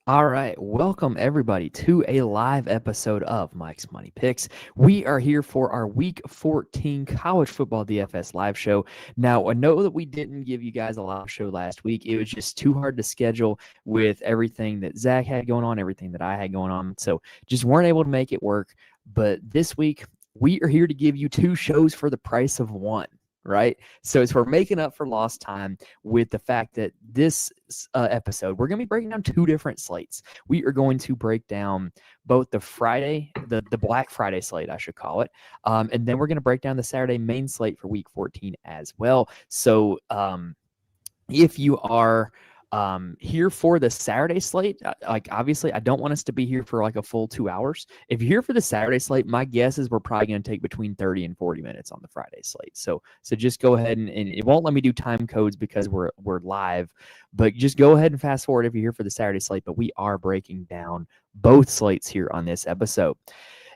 All right, welcome everybody to a live episode of Mike's Money Picks. We are here for our Week 14 College Football DFS live show. Now, I know that we didn't give you guys a live show last week. It was just too hard to schedule with everything that Zach had going on, everything that I had going on. So just weren't able to make it work. But this week, we are here to give you two shows for the price of one. Right. So as we're making up for lost time with the fact that this episode, we're going to be breaking down two different slates. We are going to break down both the Friday, the Black Friday slate, I should call it. And then we're going to break down the Saturday main slate for week 14 as well. So if you are here for the Saturday slate, like obviously I don't want us to be here for like a full 2 hours. If you're here for the Saturday slate, my guess is we're probably going to take between 30 and 40 minutes on the Friday slate. So just go ahead and it won't let me do time codes because we're live, but just go ahead and fast forward if you're here for the Saturday slate. But we are breaking down both slates here on this episode.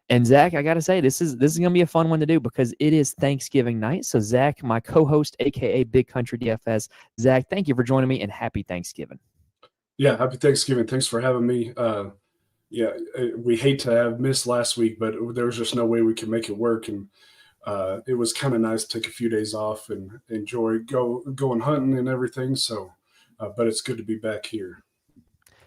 And Zach, I gotta say, this is gonna be a fun one to do because it is Thanksgiving night. So Zach, my co-host, aka Big Country DFS, Zach, thank you for joining me and happy Thanksgiving. Yeah, happy Thanksgiving. Thanks for having me. We hate to have missed last week, but there was just no way we could make it work, and it was kind of nice to take a few days off and enjoy going hunting and everything. So, but it's good to be back here.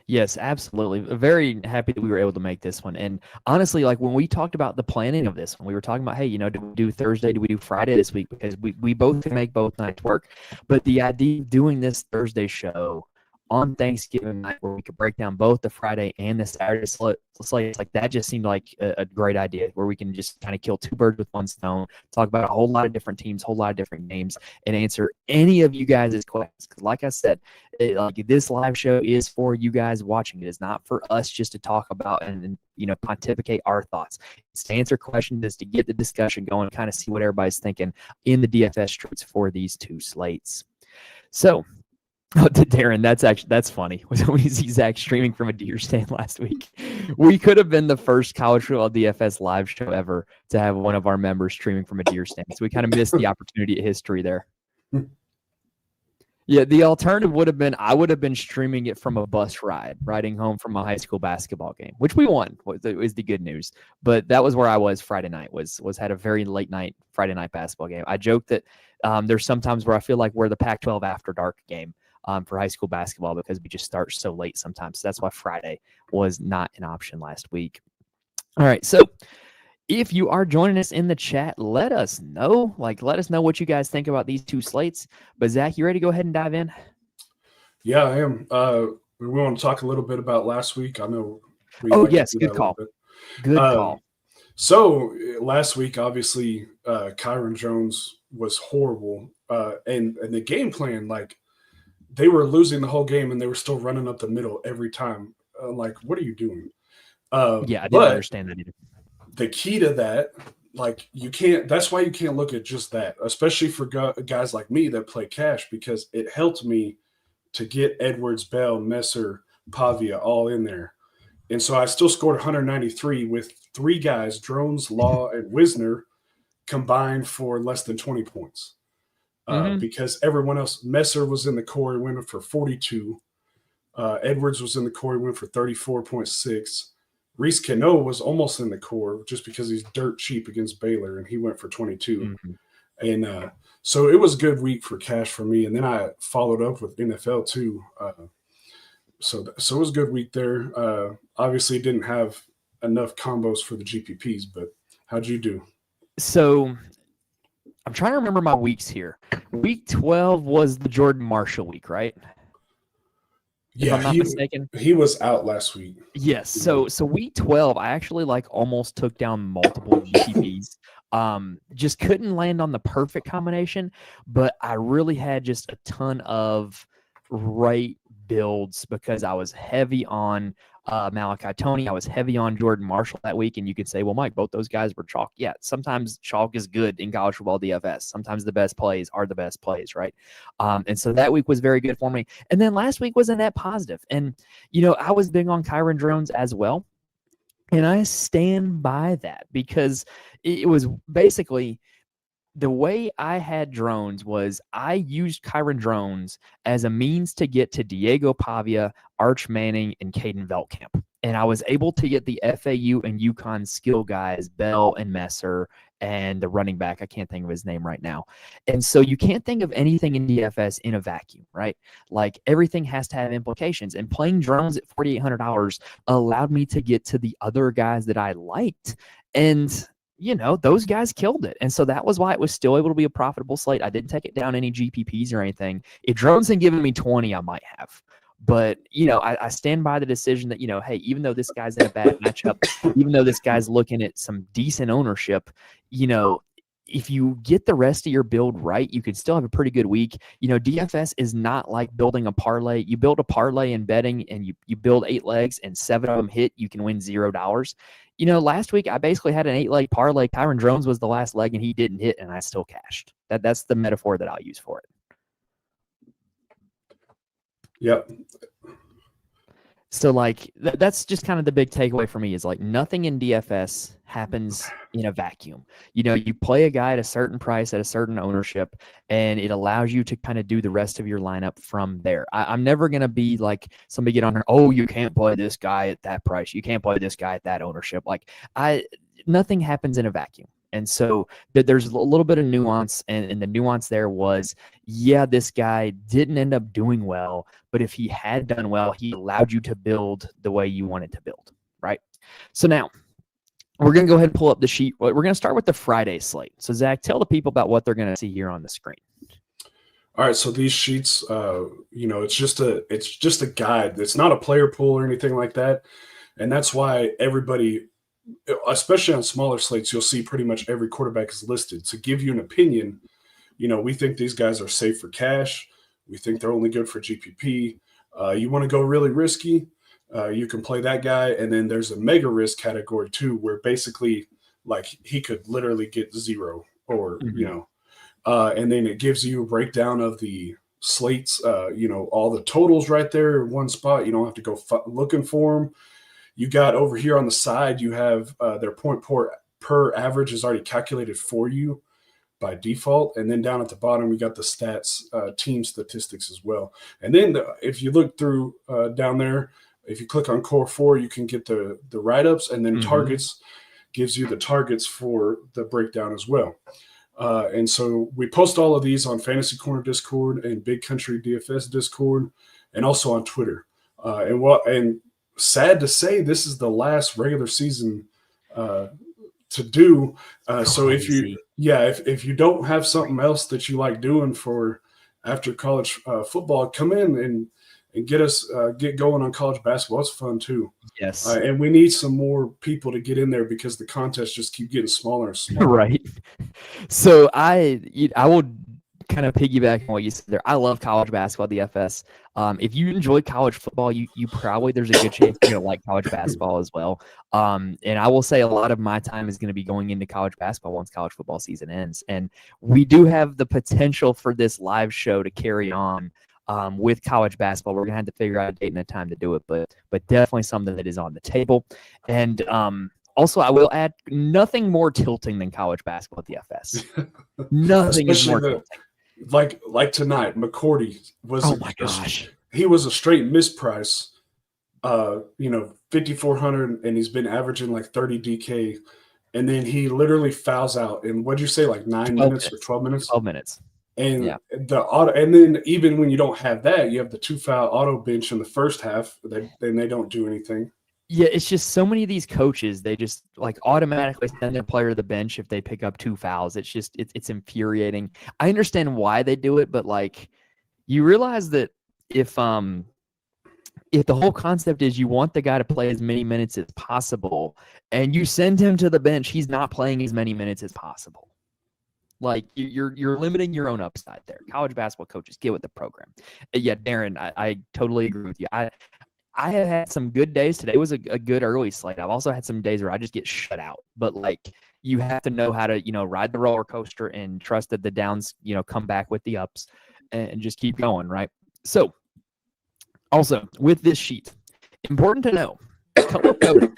Yes, absolutely. Very happy that we were able to make this one. And honestly, like when we talked about the planning of this one, we were talking about, hey, do we do Thursday? Do we do Friday this week? Because we both can make both nights work. But the idea of doing this Thursday show on Thanksgiving night where we could break down both the Friday and the Saturday slates, like that just seemed like a great idea where we can just kind of kill two birds with one stone, talk about a whole lot of different teams, whole lot of different games, and answer any of you guys' questions. Because like I said, this live show is for you guys watching. It is not for us just to talk about and pontificate our thoughts. It's to answer questions, is to get the discussion going, kind of see what everybody's thinking in the DFS streets for these two slates. So, Darren, that's funny. We see Zach streaming from a deer stand last week. We could have been the first college football DFS live show ever to have one of our members streaming from a deer stand. So we kind of missed the opportunity at history there. Yeah, the alternative would have been I would have been streaming it from a bus ride, riding home from a high school basketball game, which we won. Was the good news. But that was where I was Friday night. Was had a very late night Friday night basketball game. I joked that there's sometimes where I feel like we're the Pac-12 after dark game. For high school basketball because we just start so late sometimes. So that's why Friday was not an option last week. All right, so if you are joining us in the chat, let us know. Let us know what you guys think about these two slates. But Zach, you ready to go ahead and dive in? Yeah, I am. We want to talk a little bit about last week. I know. Yes, good call. Good call. So last week, obviously, Kyron Jones was horrible, and the game plan, they were losing the whole game and they were still running up the middle every time. What are you doing? I didn't understand that either. The key to that, you can't, that's why you can't look at just that, especially for guys like me that play cash, because it helped me to get Edwards, Bell, Messer, Pavia all in there. And so I still scored 193 with three guys, Drones, Law, and Wisner, combined for less than 20 points. Because everyone else, Messer was in the core, went for 42. Edwards was in the core, went for 34.6. Reese Cano was almost in the core just because he's dirt cheap against Baylor, and he went for 22. And so it was a good week for cash for me. And then I followed up with NFL too. So it was a good week there. Obviously, didn't have enough combos for the GPPs, but how'd you do? So I'm trying to remember my weeks here. Week 12 was the Jordan Marshall week, right? Yeah, if I'm not mistaken. He was out last week. Yes. So week 12, I actually almost took down multiple GPPs. Just couldn't land on the perfect combination, but I really had just a ton of right builds because I was heavy on Malachi Toney. I was heavy on Jordan Marshall that week, and you could say, well, Mike, both those guys were chalk. Yeah, sometimes chalk is good in college football DFS. Sometimes the best plays are the best plays, right? And so that week was very good for me. And then last week was a net positive. And, I was big on Kyron Drones as well. And I stand by that because it was basically the way I had drones was I used Kyron drones as a means to get to Diego Pavia, Arch Manning, and Caden Veltkamp. And I was able to get the FAU and UConn skill guys, Bell and Messer, and the running back. I can't think of his name right now. And so you can't think of anything in DFS in a vacuum, right? Like everything has to have implications. And playing drones at $4,800 allowed me to get to the other guys that I liked. And those guys killed it. And so that was why it was still able to be a profitable slate. I didn't take it down any GPPs or anything. If drones had given me 20, I might have. But, I stand by the decision that, hey, even though this guy's in a bad matchup, even though this guy's looking at some decent ownership, if you get the rest of your build right, you could still have a pretty good week. DFS is not like building a parlay. You build a parlay in betting and you build 8 legs and 7 of them hit, you can win $0. Last week I basically had an 8-leg parlay. Kyron Drones was the last leg and he didn't hit and I still cashed. That's the metaphor that I'll use for it. Yep. So that's just kind of the big takeaway for me is like nothing in DFS happens in a vacuum. You play a guy at a certain price at a certain ownership, and it allows you to kind of do the rest of your lineup from there. I'm never going to be like somebody get on her, oh, you can't play this guy at that price. You can't play this guy at that ownership. Nothing happens in a vacuum. And so there's a little bit of nuance, and the nuance there was, this guy didn't end up doing well, but if he had done well, he allowed you to build the way you wanted to build, right? So now we're going to go ahead and pull up the sheet. We're going to start with the Friday slate. So Zach, tell the people about what they're going to see here on the screen. All right, so these sheets, it's just a guide. It's not a player pool or anything like that, and that's why everybody, especially on smaller slates, you'll see pretty much every quarterback is listed. To give you an opinion, we think these guys are safe for cash. We think they're only good for GPP. You want to go really risky, you can play that guy. And then there's a mega risk category too, where basically he could literally get 0 or, and then it gives you a breakdown of the slates, all the totals right there in one spot. You don't have to go looking for them. You got over here on the side, you have their point per average is already calculated for you by default. And then down at the bottom, we got the stats, team statistics as well. And then if you look through down there, if you click on Core 4, you can get the write-ups, and then targets gives you the targets for the breakdown as well. And so we post all of these on Fantasy Corner Discord and Big Country DFS Discord, and also on Twitter. And sad to say, this is the last regular season to do. So if you don't have something else that you like doing for after college football, come in and get us get going on college basketball. It's fun too. Yes. And we need some more people to get in there because the contests just keep getting smaller and smaller. Right. So I will kind of piggyback on what you said there. I love college basketball DFS. If you enjoy college football, you probably, there's a good chance you're going to like college basketball as well. And I will say a lot of my time is going to be going into college basketball once college football season ends. And we do have the potential for this live show to carry on with college basketball. We're going to have to figure out a date and a time to do it, but definitely something that is on the table. And also, I will add, nothing more tilting than college basketball DFS. Nothing is more tilting. Like tonight, McCourty was he was a straight misprice. 5,400, and he's been averaging like 30 DK, and then he literally fouls out in, what'd you say, like 9 minutes or 12 minutes? 12 minutes. And the auto, and then even when you don't have that, you have the 2-foul auto bench in the first half. Then they don't do anything. Yeah, it's just so many of these coaches, they just automatically send their player to the bench if they pick up 2 fouls. It's just it's infuriating. I understand why they do it, but you realize that if the whole concept is you want the guy to play as many minutes as possible, and you send him to the bench, he's not playing as many minutes as possible. You're limiting your own upside there. College basketball coaches, get with the program. Yeah, Darren, I totally agree with you. I have had some good days. Today was a good early slate. I've also had some days where I just get shut out. But you have to know how to, ride the roller coaster and trust that the downs, come back with the ups and just keep going, right? So also with this sheet, important to know, color coding.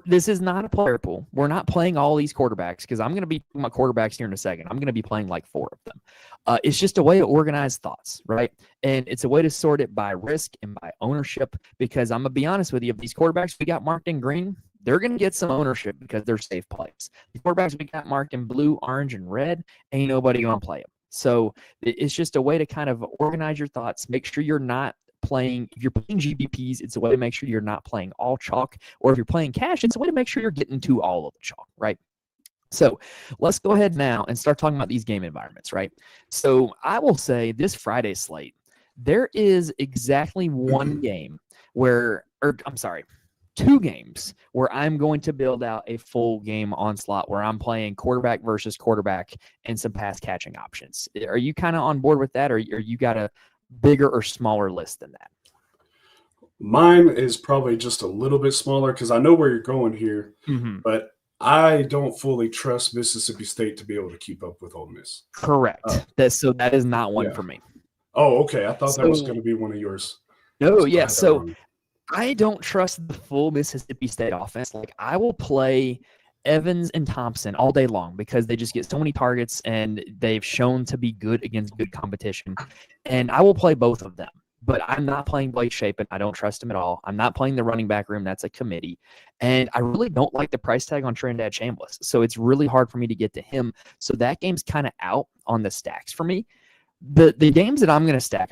this is not a player pool. We're not playing all these quarterbacks because I'm going to be talking about quarterbacks here in a second. I'm going to be playing like 4 of them. It's just a way to organize thoughts, right? And it's a way to sort it by risk and by ownership because I'm going to be honest with you, if these quarterbacks we got marked in green, they're going to get some ownership because they're safe plays. The quarterbacks we got marked in blue, orange, and red, ain't nobody going to play them. So it's just a way to kind of organize your thoughts, make sure you're not playing, if you're playing GPPs, it's a way to make sure you're not playing all chalk, or if you're playing cash, it's a way to make sure you're getting to all of the chalk, right? So let's go ahead now and start talking about these game environments, right? So I will say this Friday slate, there is exactly one game where, or I'm sorry, 2 games where I'm going to build out a full game onslaught where I'm playing quarterback versus quarterback and some pass catching options. Are you kind of on board with that, or you got a bigger or smaller list than that? Mine is probably just a little bit smaller because I know where you're going here, but I don't fully trust Mississippi State to be able to keep up with Ole Miss. Correct. That is not one for me. Oh, okay. I thought that was going to be one of yours. No, yeah. So I don't trust the full Mississippi State offense. Like, I will play Evans and Thompson all day long because they just get so many targets and they've shown to be good against good competition. And I will play both of them. But I'm not playing Blake Shapen. I don't trust him at all. I'm not playing the running back room. That's a committee. And I really don't like the price tag on Trinidad Chambliss. So it's really hard for me to get to him. So that game's kind of out on the stacks for me. The games that I'm going to stack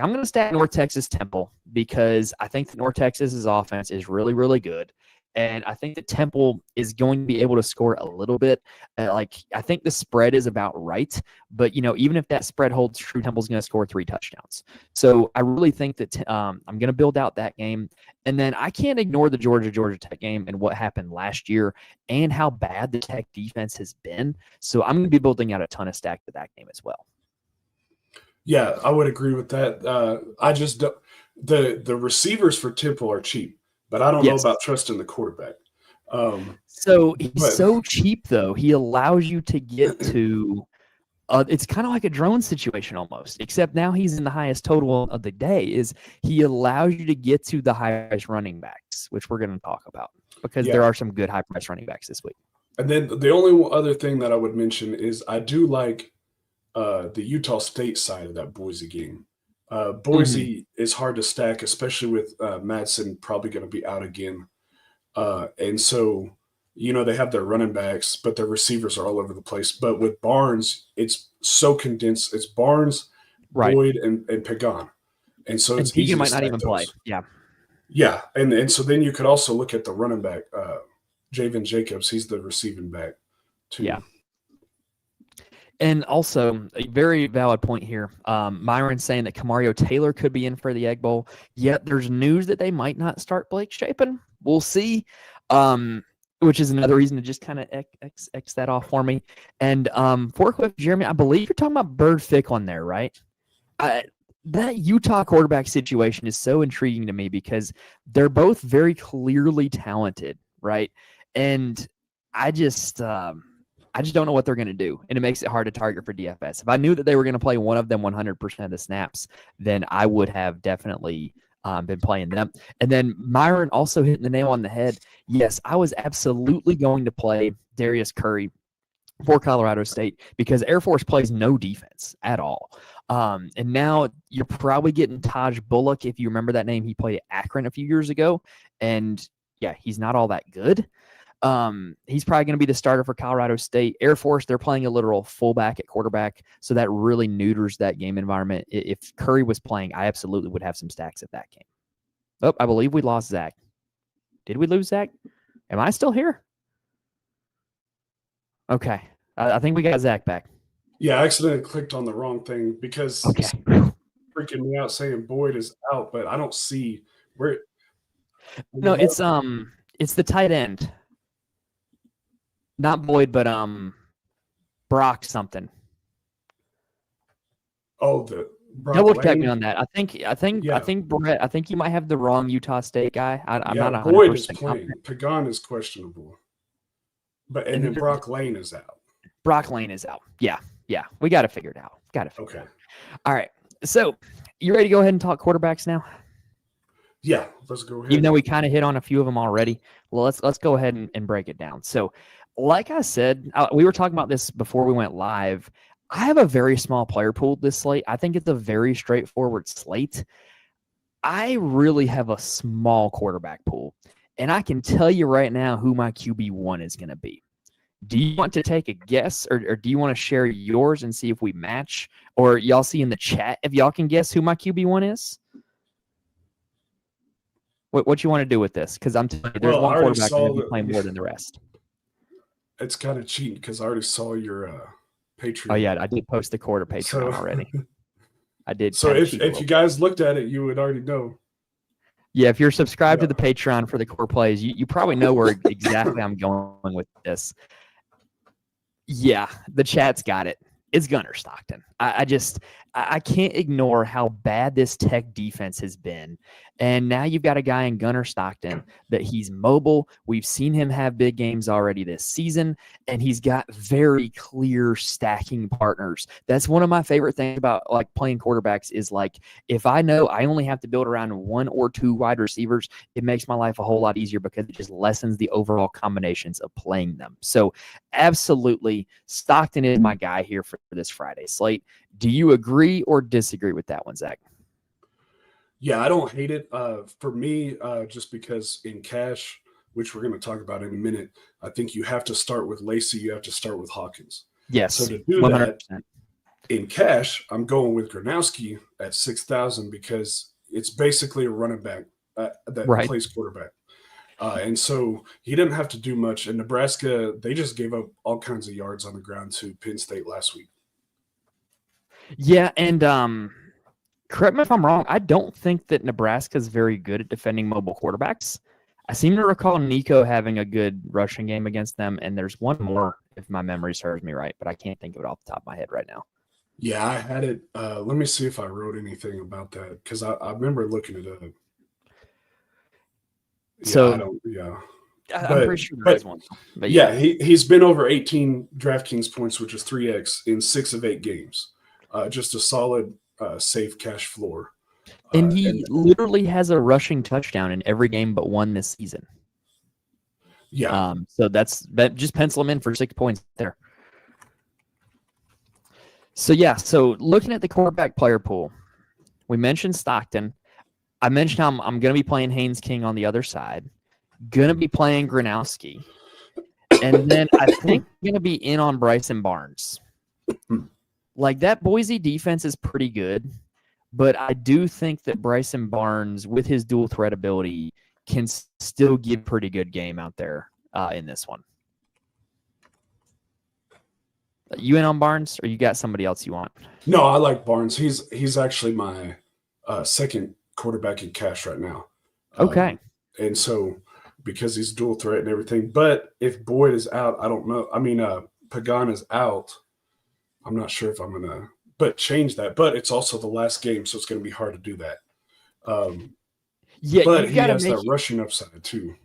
North Texas Temple because I think that North Texas's offense is really, really good. And I think that Temple is going to be able to score a little bit. I think the spread is about right. But, even if that spread holds true, Temple's going to score 3 touchdowns. So I really think that I'm going to build out that game. And then I can't ignore the Georgia Tech game and what happened last year and how bad the Tech defense has been. So I'm going to be building out a ton of stack to that game as well. Yeah, I would agree with that. I just don't, the receivers for Temple are cheap, but I don't know about trusting the quarterback. So he's so cheap, though. He allows you to get to it's kind of like a drone situation almost, except now he's in the highest total of the day. Is he allows you to get to the highest running backs, which we're going to talk about because there are some good high-price running backs this week. And then the only other thing that I would mention is I do like the Utah State side of that Boise game. Boise is hard to stack, especially with Madsen probably going to be out again. And so, they have their running backs, but their receivers are all over the place. But with Barnes, it's so condensed. It's Barnes, Boyd, and Pagan. And so it's easy. He might not even play. Yeah. Yeah. And so then you could also look at the running back, Javen Jacobs. He's the receiving back too. Yeah. And also, a very valid point here. Myron's saying that Kamario Taylor could be in for the Egg Bowl. Yet there's news that they might not start Blake Shapen. We'll see, which is another reason to just kind of X that off for me. And Forklift, Jeremy, I believe you're talking about Bird Fick on there, right? That Utah quarterback situation is so intriguing to me because they're both very clearly talented, right? And I just don't know what they're going to do, and it makes it hard to target for DFS. If I knew that they were going to play one of them 100% of the snaps, then I would have definitely been playing them. And then Myron also hitting the nail on the head. Yes, I was absolutely going to play Darius Curry for Colorado State because Air Force plays no defense at all. And now you're probably getting Taj Bullock. If you remember that name, he played at Akron a few years ago. And, yeah, he's not all that good. He's probably going to be the starter for Colorado State. Air Force, they're playing a literal fullback at quarterback, so that really neuters that game environment. If Curry was playing, I absolutely would have some stacks at that game. Oh, I believe we lost Zach. Did we lose Zach? Am I still here? Okay. I think we got Zach back. Yeah, I accidentally clicked on the wrong thing because it's freaking me out saying Boyd is out, but I don't see where. No, it's the tight end. Not Boyd, but Brock something. Oh, the Brock double Lane? Check me on that. I think Brett. I think you might have the wrong Utah State guy. I'm not 100%. Boyd is playing. Pagan is questionable, and then Brock Lane is out. Brock Lane is out. Yeah. We got to figure it out. Okay. All right. So, you ready to go ahead and talk quarterbacks now? Yeah, let's go ahead. Even though we kind of hit on a few of them already. Well, let's go ahead and break it down. So, like I said, we were talking about this before we went live. I have a very small player pool this slate. I think it's a very straightforward slate. I really have a small quarterback pool, and I can tell you right now who my QB1 is going to be. Do you want to take a guess, or do you want to share yours and see if we match? Or y'all see in the chat if y'all can guess who my QB1 is? What you want to do with this? Because I'm telling you, there's one quarterback going to be playing more than the rest. It's kind of cheating because I already saw your Patreon. Oh yeah, I did post the quarter Patreon already. I did. So if you guys looked at it, you would already know. Yeah, if you're subscribed to the Patreon for the core plays, you probably know where exactly I'm going with this. Yeah, the chat's got it. It's Gunnar Stockton. I can't ignore how bad this Tech defense has been. And now you've got a guy in Gunnar Stockton that he's mobile. We've seen him have big games already this season, and he's got very clear stacking partners. That's one of my favorite things about like playing quarterbacks is like if I know I only have to build around one or two wide receivers, it makes my life a whole lot easier because it just lessens the overall combinations of playing them. So absolutely, Stockton is my guy here for this Friday slate. Do you agree or disagree with that one, Zach? Yeah, I don't hate it. For me, just because in cash, which we're going to talk about in a minute, I think you have to start with Lacey. You have to start with Hawkins. Yes. So to do 100%. That in cash, I'm going with Gronowski at 6,000 because it's basically a running back that plays quarterback. And so he didn't have to do much. And Nebraska, they just gave up all kinds of yards on the ground to Penn State last week. Yeah, and correct me if I'm wrong, I don't think that Nebraska is very good at defending mobile quarterbacks. I seem to recall Nico having a good rushing game against them, and there's one more, if my memory serves me right, but I can't think of it off the top of my head right now. Yeah, I had it. Let me see if I wrote anything about that, because I remember looking it up. So, I'm pretty sure there is one. But yeah, he's been over 18 DraftKings points, which is 3x in 6 of 8 games. Just a solid, safe cash floor. And he literally has a rushing touchdown in every game but one this season. Yeah. So just pencil him in for 6 points there. So yeah, so looking at the quarterback player pool, we mentioned Stockton. I mentioned I'm going to be playing Haynes King on the other side. Going to be playing Gronowski. And then I think I'm going to be in on Bryson Barnes. Like that Boise defense is pretty good, but I do think that Bryson Barnes, with his dual threat ability, can still give pretty good game out there in this one. You in on Barnes, or you got somebody else you want? No, I like Barnes. He's actually my second quarterback in cash right now. Okay. And so because he's dual threat and everything, but if Boyd is out, I don't know. I mean, Pagan is out. I'm not sure if I'm going to change that, but it's also the last game, so it's going to be hard to do that. Yeah, but he has that rushing upside too.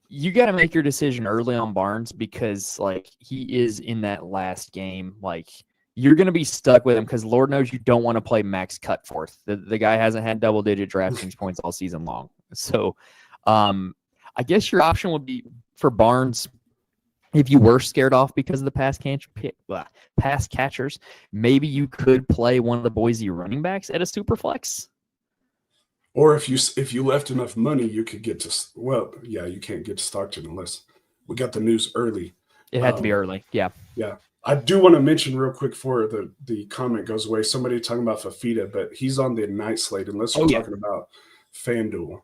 You got to make your decision early on Barnes because, like, he is in that last game. Like, you're going to be stuck with him because Lord knows you don't want to play Max Cutforth. The guy hasn't had double-digit DraftKings points all season long. So, I guess your option would be for Barnes. If you were scared off because of the pass catchers, maybe you could play one of the Boise running backs at a super flex. Or if you left enough money, you could get to you can't get to Stockton unless we got the news early. It had to be early, yeah. Yeah, I do want to mention real quick before the comment goes away. Somebody talking about Fafita, but he's on the night slate unless we're talking about FanDuel.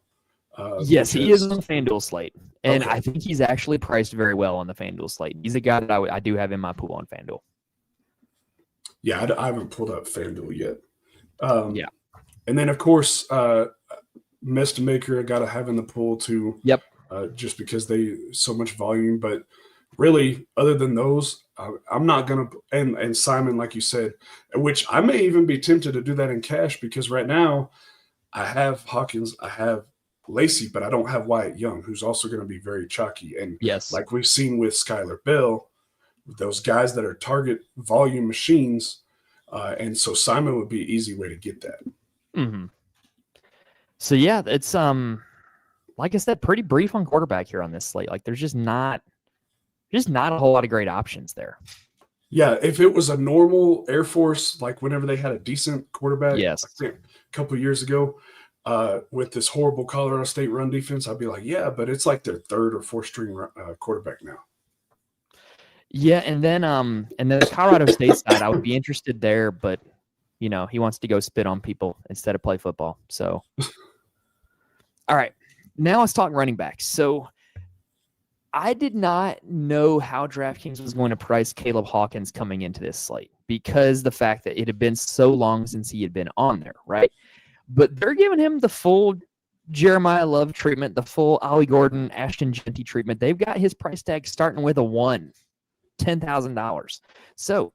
Yes, he is on the FanDuel slate, and I think he's actually priced very well on the FanDuel slate. He's a guy that I do have in my pool on FanDuel. Yeah, I haven't pulled up FanDuel yet. Yeah. And then, of course, Mist Maker I got to have in the pool too. Yep. Just because they so much volume. But really, other than those, I'm not going to – and Simon, like you said, which I may even be tempted to do that in cash because right now I have Hawkins, I have Lacey, but I don't have Wyatt Young, who's also going to be very chalky. And like we've seen with Skylar Bell, those guys that are target volume machines, and so Simon would be an easy way to get that. Mm-hmm. So yeah, it's like I said, pretty brief on quarterback here on this slate. Like there's just not a whole lot of great options there. Yeah, if it was a normal Air Force, like whenever they had a decent quarterback, Yes. I think a couple of years ago, with this horrible Colorado State run defense, I'd be like, yeah, but it's like their third or fourth string quarterback now. Yeah, and then the Colorado State side, I would be interested there, but he wants to go spit on people instead of play football. So, all right, now let's talk running backs. So, I did not know how DraftKings was going to price Caleb Hawkins coming into this slate because the fact that it had been so long since he had been on there, right? But they're giving him the full Jeremiah Love treatment, the full Ollie Gordon, Ashton Genty treatment. They've got his price tag starting with a 1, $10,000. So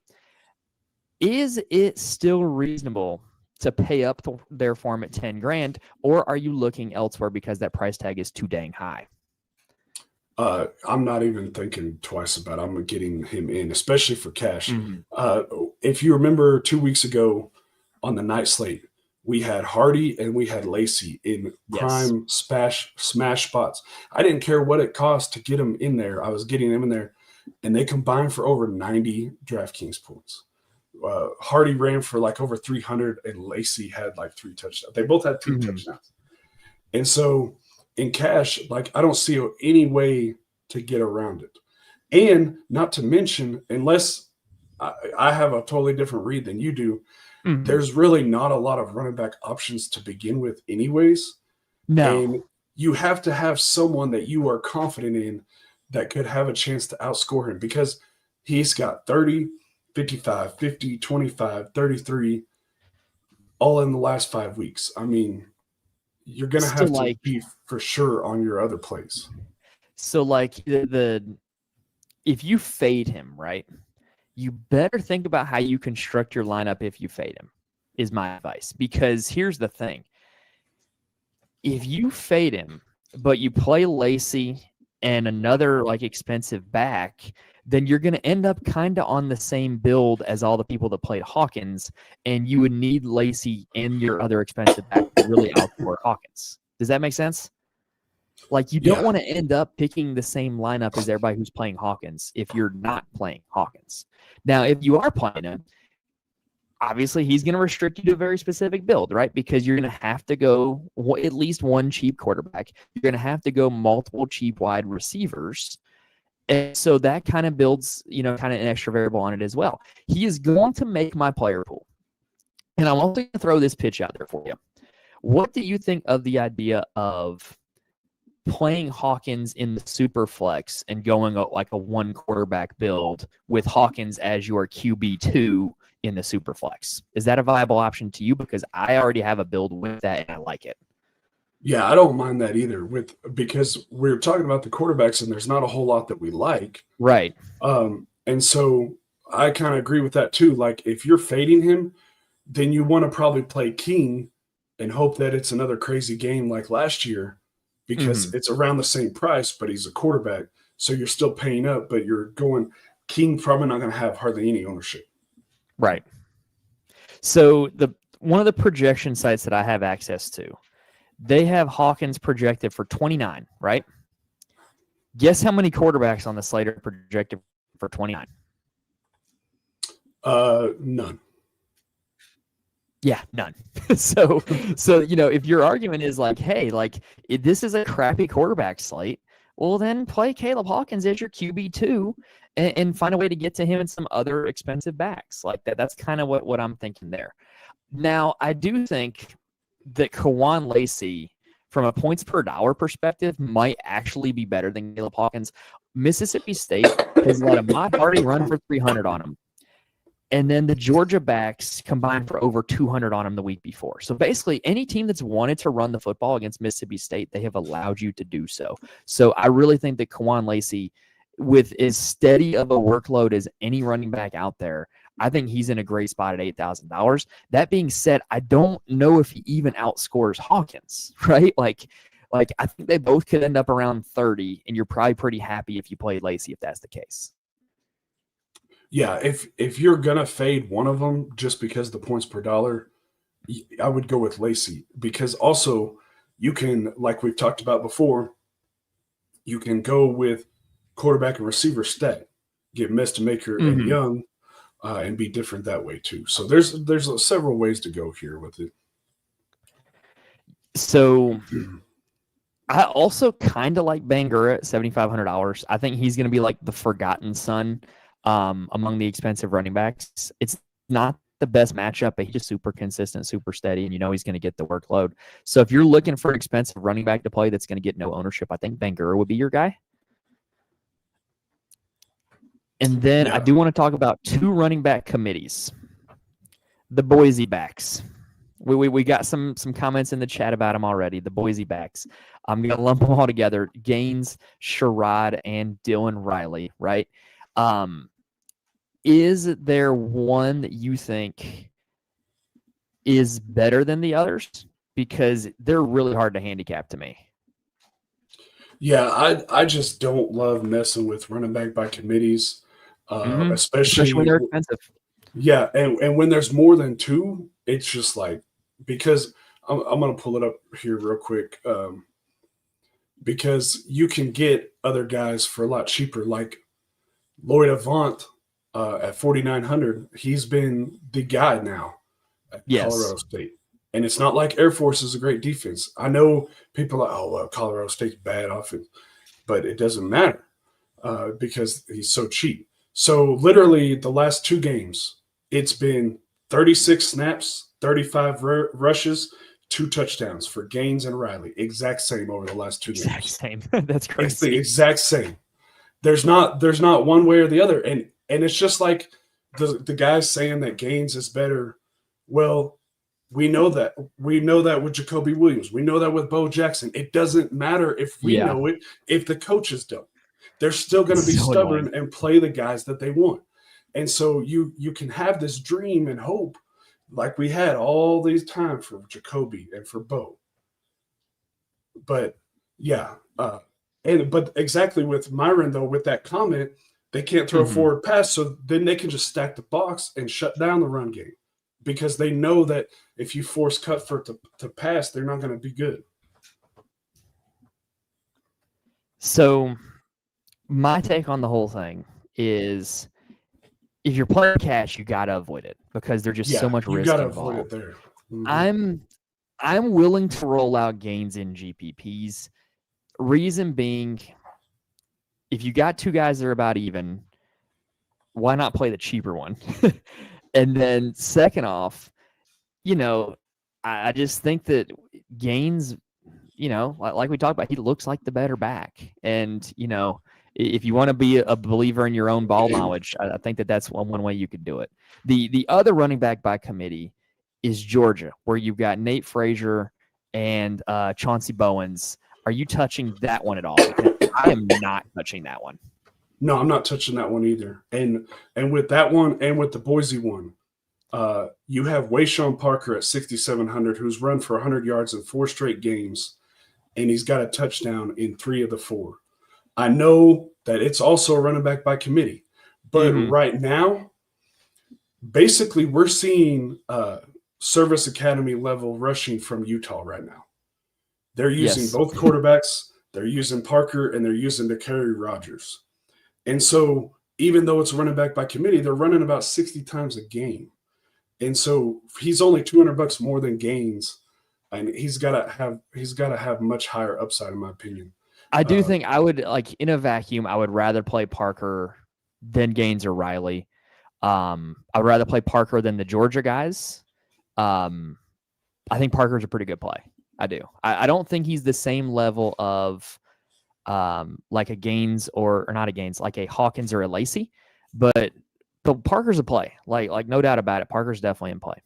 is it still reasonable to pay up their form at 10 grand, or are you looking elsewhere because that price tag is too dang high? I'm not even thinking twice about it. I'm getting him in, especially for cash. Mm-hmm. If you remember 2 weeks ago on the night slate, we had Hardy and we had Lacey in prime smash spots. I didn't care what it cost to get them in there. I was getting them in there, and they combined for over 90 DraftKings points. Hardy ran for like over 300, and Lacey had like 3 touchdowns. They both had 2 touchdowns. And so in cash, like I don't see any way to get around it. And not to mention, unless I have a totally different read than you do, there's really not a lot of running back options to begin with anyways. No. And you have to have someone that you are confident in that could have a chance to outscore him because he's got 30, 55, 50, 25, 33, all in the last 5 weeks. I mean, you're going to have to be for sure on your other plays. So like if you fade him, right, you better think about how you construct your lineup if you fade him, is my advice. Because here's the thing. If you fade him, but you play Lacey and another like expensive back, then you're going to end up kind of on the same build as all the people that played Hawkins, and you would need Lacey and your other expensive back to really outscore Hawkins. Does that make sense? Like you don't want to end up picking the same lineup as everybody who's playing Hawkins if you're not playing Hawkins. Now, if you are playing him, obviously he's going to restrict you to a very specific build, right? Because you're going to have to go at least one cheap quarterback. You're going to have to go multiple cheap wide receivers. And so that kind of builds, kind of an extra variable on it as well. He is going to make my player pool. And I'm also going to throw this pitch out there for you. What do you think of the idea of playing Hawkins in the super flex and going like a 1 quarterback build with Hawkins as your QB2 in the super flex? Is that a viable option to you? Because I already have a build with that and I like it. Yeah, I don't mind that either because we're talking about the quarterbacks and there's not a whole lot that we like. Right. And so I kind of agree with that too. Like if you're fading him, then you want to probably play King and hope that it's another crazy game like last year because it's around the same price, but he's a quarterback. So you're still paying up, but you're going King probably not going to have hardly any ownership. Right. So one of the projection sites that I have access to, they have Hawkins projected for 29, right? Guess how many quarterbacks on the slate are projected for 29? None. Yeah, none. So if your argument is like, hey, like this is a crappy quarterback slate, well then play Caleb Hawkins as your QB2 and find a way to get to him and some other expensive backs like that. That's kind of what I'm thinking there. Now, I do think that Kawan Lacey, from a points per dollar perspective, might actually be better than Caleb Hawkins. Mississippi State has let Ahmad Hardy run for 300 on him. And then the Georgia backs combined for over 200 on him the week before. So basically, any team that's wanted to run the football against Mississippi State, they have allowed you to do so. So I really think that Kawan Lacey, with as steady of a workload as any running back out there, I think he's in a great spot at $8,000. That being said, I don't know if he even outscores Hawkins, right? Like I think they both could end up around 30, and you're probably pretty happy if you played Lacey if that's the case. Yeah, if you're gonna fade one of them just because the points per dollar, I would go with Lacey because also you can, like we've talked about before, you can go with quarterback and receiver stat, get Maker and Mhm. Young, and be different that way too. So there's several ways to go here with it. So I also kind of like Bangura at $7,500. I think he's going to be like the forgotten son among the expensive running backs. It's not the best matchup, but he's just super consistent, super steady, and you know he's going to get the workload. So if you're looking for an expensive running back to play that's going to get no ownership, I think Bangura would be your guy. And then I Yeah. do want to talk about two running back committees, the Boise backs. We got some comments in the chat about them already. The Boise backs. I'm gonna lump them all together: Gaines, Sherrod, and Dylan Riley. Right? Is there one that you think is better than the others? Because they're really hard to handicap to me. Yeah, I just don't love messing with running back by committees, Especially when especially they're expensive. yeah, and when there's more than two, it's just like because I'm gonna pull it up here real quick because you can get other guys for a lot cheaper, like Lloyd Avant at 4,900. He's been the guy now at Yes. Colorado State. And it's not like Air Force is a great defense. I know people are like, oh, well, Colorado State's bad offense, but it doesn't matter because he's so cheap. So literally the last two games, it's been 36 snaps, 35 rushes, 2 touchdowns for Gaines and Riley. Exact same over the last two games. Exact same. That's crazy. It's the exact same. There's not one way or the other. And it's just like the guys saying that Gaines is better. Well, we know that. We know that with Jacoby Williams. We know that with Bo Jackson. It doesn't matter if we know it, if the coaches don't. They're still going to be so stubborn annoying. and play the guys that they want. And so you can have this dream and hope like we had all these time for Jacoby and for Bo. But yeah, but exactly with Myron though, with that comment, they can't throw a forward pass, so then they can just stack the box and shut down the run game because they know that if you force Cutford to pass, they're not going to be good. So my take on the whole thing is if you're playing cash, you got to avoid it because there's just so much risk involved. Avoid it there. I'm willing to roll out Gains in GPPs. Reason being, if you got two guys that are about even, why not play the cheaper one? And then second off, I just think that Gaines, like we talked about, he looks like the better back. And, if you want to be a believer in your own ball knowledge, I think that's one way you could do it. The other running back by committee is Georgia, where you've got Nate Frazier and Chauncey Bowens. Are you touching that one at all? Because I am not touching that one. No, I'm not touching that one either. And with that one and with the Boise one, you have Wayshawn Parker at 6,700, who's run for 100 yards in 4 straight games, and he's got a touchdown in 3 of the 4. I know that it's also a running back by committee, but right now, basically we're seeing Service Academy level rushing from Utah right now. They're using both quarterbacks. They're using Parker and they're using Dakari Rogers. And so even though it's running back by committee, they're running about 60 times a game. And so he's only $200 more than Gaines, and he's got to have much higher upside in my opinion. I do think I would in a vacuum, I would rather play Parker than Gaines or Riley. I would rather play Parker than the Georgia guys. I think Parker's a pretty good play. I do. I don't think he's the same level of like a Gaines or not a Gaines, like a Hawkins or a Lacey, but Parker's a play. Like no doubt about it. Parker's definitely in play.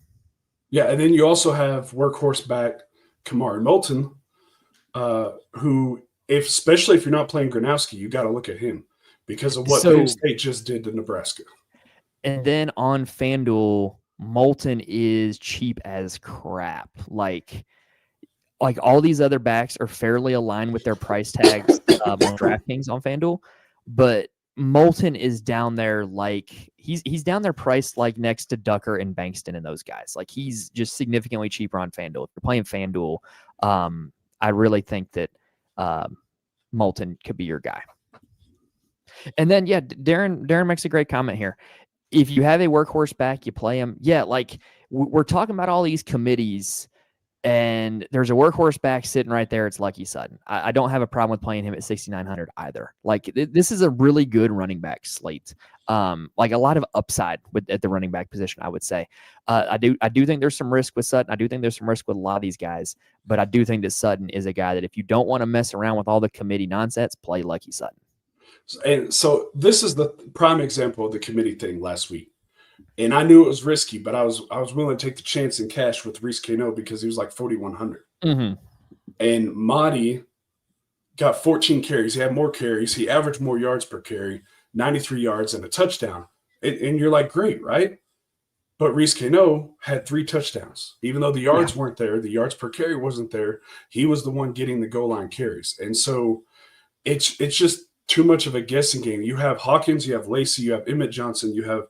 Yeah, and then you also have workhorse back Kamari Moulton, who, especially if you're not playing Gronowski, you got to look at him because of what Penn State just did to Nebraska. And then on FanDuel, Moulton is cheap as crap. Like all these other backs are fairly aligned with their price tags on DraftKings on FanDuel, but Moulton is down there he's down there priced next to Ducker and Bankston and those guys. Like he's just significantly cheaper on FanDuel. If you're playing FanDuel, I really think that Moulton could be your guy. And then, yeah, Darren makes a great comment here. If you have a workhorse back, you play him. Yeah, like we're talking about all these committees, and there's a workhorse back sitting right there. It's Lucky Sutton. I don't have a problem with playing him at 6,900 either. Like this is a really good running back slate. Like a lot of upside at the running back position, I would say. I do think there's some risk with Sutton. I do think there's some risk with a lot of these guys, but I do think that Sutton is a guy that if you don't want to mess around with all the committee nonsense, play Lucky Sutton. And so this is the prime example of the committee thing last week. And I knew it was risky, but I was willing to take the chance in cash with Reese Kano because he was like 4,100. Mm-hmm. And Mahdi got 14 carries. He had more carries. He averaged more yards per carry, 93 yards and a touchdown. And you're like, great, right? But Reese Kano had 3 touchdowns. Even though the yards weren't there, the yards per carry wasn't there, he was the one getting the goal line carries. And so it's just too much of a guessing game. You have Hawkins, you have Lacey, you have Emmett Johnson, you have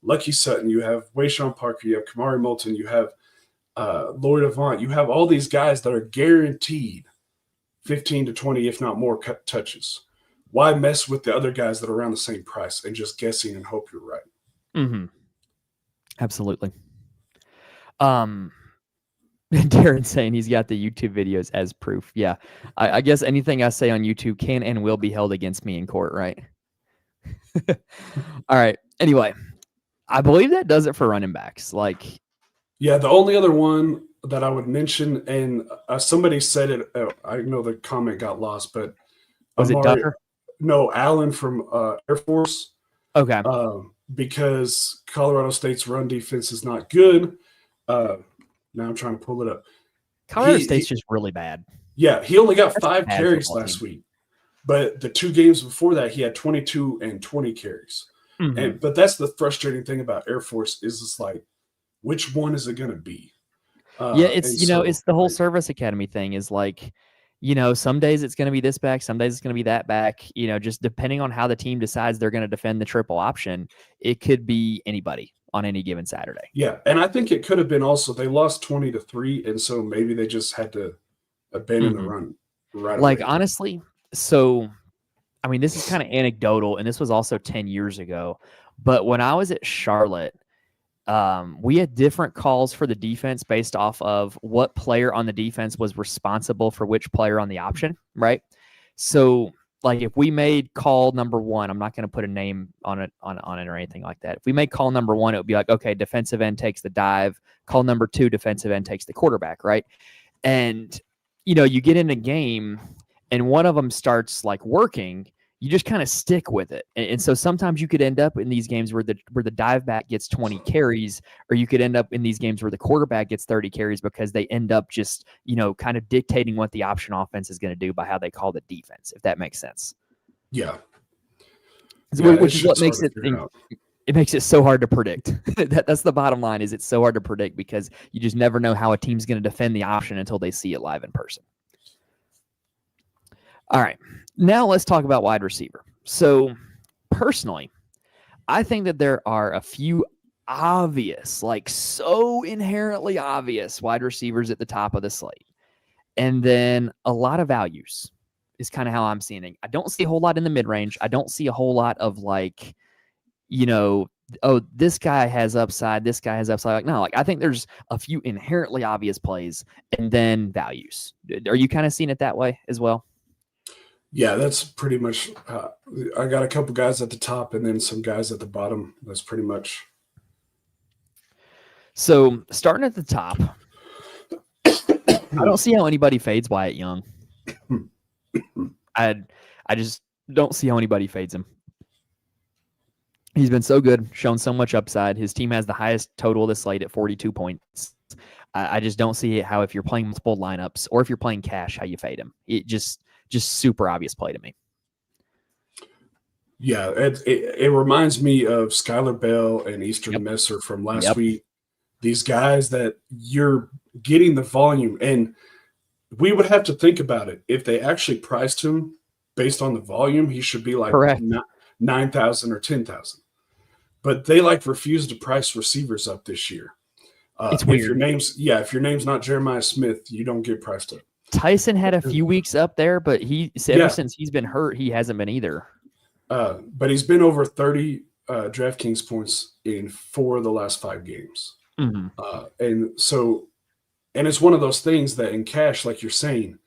Lucky Sutton, you have Wayshawn Parker, you have Kamari Moulton, you have Lloyd Avant. You have all these guys that are guaranteed 15 to 20, if not more, touches. Why mess with the other guys that are around the same price and just guessing and hope you're right? Mm-hmm. Absolutely. Darren saying he's got the YouTube videos as proof. Yeah. I guess anything I say on YouTube can and will be held against me in court, right? All right. Anyway, I believe that does it for running backs. Yeah, the only other one that I would mention, and somebody said it, I know the comment got lost, but was it Ducker? No, Allen from Air Force. Okay. Because Colorado State's run defense is not good. Now I'm trying to pull it up. Colorado State's just really bad. Yeah, he only got 5 carries last week. But the 2 games before that, he had 22 and 20 carries. Mm-hmm. But that's the frustrating thing about Air Force is it's like, which one is it going to be? It's the whole service academy thing is like, some days it's going to be this back, some days it's going to be that back, just depending on how the team decides they're going to defend the triple option, it could be anybody on any given Saturday. Yeah. And I think it could have been also, they lost 20-3. And so maybe they just had to abandon the run right away. Honestly, so, I mean, this is kind of anecdotal, and this was also 10 years ago. But when I was at Charlotte, we had different calls for the defense based off of what player on the defense was responsible for which player on the option, right? So, if we made call number 1, I'm not going to put a name on it or anything like that. If we made call number 1, it would be like, okay, defensive end takes the dive. Call number 2, defensive end takes the quarterback, right? And, you get in a game and one of them starts working, you just kind of stick with it. And so sometimes you could end up in these games where the dive back gets 20 carries, or you could end up in these games where the quarterback gets 30 carries because they end up just, kind of dictating what the option offense is going to do by how they call the defense, if that makes sense. Yeah. Which is what makes it makes it so hard to predict. That's the bottom line, is it's so hard to predict because you just never know how a team's going to defend the option until they see it live in person. All right. Now let's talk about wide receiver. So personally, I think that there are a few obvious, so inherently obvious wide receivers at the top of the slate. And then a lot of values is kind of how I'm seeing it. I don't see a whole lot in the mid-range. I don't see a whole lot of this guy has upside, this guy has upside. I think there's a few inherently obvious plays and then values. Are you kind of seeing it that way as well? Yeah, that's pretty much I got a couple guys at the top and then some guys at the bottom. That's pretty much. So starting at the top, I don't see how anybody fades Wyatt Young. I just don't see how anybody fades him. He's been so good, shown so much upside. His team has the highest total of the slate at 42 points. I just don't see how, if you're playing multiple lineups or if you're playing cash, how you fade him. It just super obvious play to me. Yeah, it reminds me of Skylar Bell and Eastern Messer from last week. These guys that you're getting the volume, and we would have to think about it. If they actually priced him based on the volume, he should be 9,000 or 10,000. But they refuse to price receivers up this year. It's weird. If your name's not Jeremiah Smith, you don't get priced up. Tyson had a few weeks up there, but ever since he's been hurt, he hasn't been either. But he's been over 30 DraftKings points in 4 of the last 5 games. Mm-hmm. And it's one of those things that in cash, like you're saying,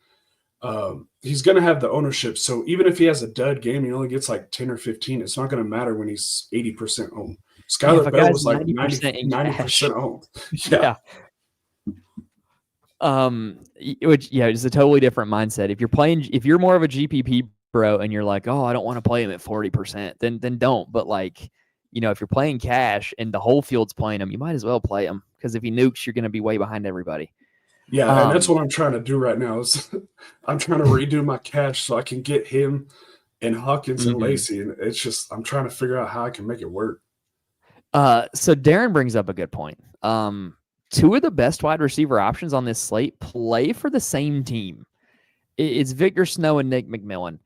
he's going to have the ownership. So even if he has a dud game, he only gets like 10 or 15. It's not going to matter when he's 80% owned. Skylar Bell was like 90% owned. Yeah. It's a totally different mindset. If you're more of a GPP bro and you're like, oh, I don't want to play him at 40%, then don't. But like, if you're playing cash and the whole field's playing him, you might as well play him, because if he nukes, you're going to be way behind everybody. Yeah, and that's what I'm trying to do right now. Is I'm trying to redo my cash so I can get him and Hawkins and Lacy, and it's just I'm trying to figure out how I can make it work. So Darren brings up a good point. 2 of the best wide receiver options on this slate play for the same team. It's Victor Snow and Nick McMillan.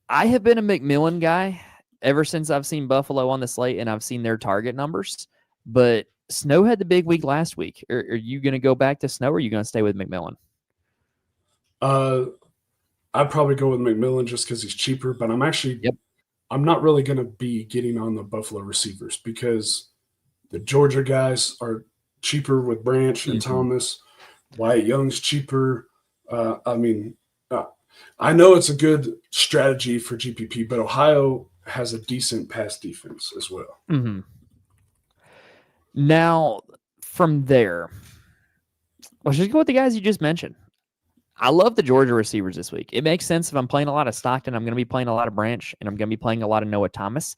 I have been a McMillan guy ever since I've seen Buffalo on the slate and I've seen their target numbers, but Snow had the big week last week. Are you going to go back to Snow, or are you going to stay with McMillan? I'd probably go with McMillan just because he's cheaper, but I'm not really going to be getting on the Buffalo receivers because the Georgia guys are cheaper with Branch and Thomas. Wyatt Young's cheaper. I know it's a good strategy for GPP, but Ohio has a decent pass defense as well. Mm-hmm. Now, from there, let's just go with the guys you just mentioned. I love the Georgia receivers this week. It makes sense if I'm playing a lot of Stockton, I'm going to be playing a lot of Branch, and I'm going to be playing a lot of Noah Thomas.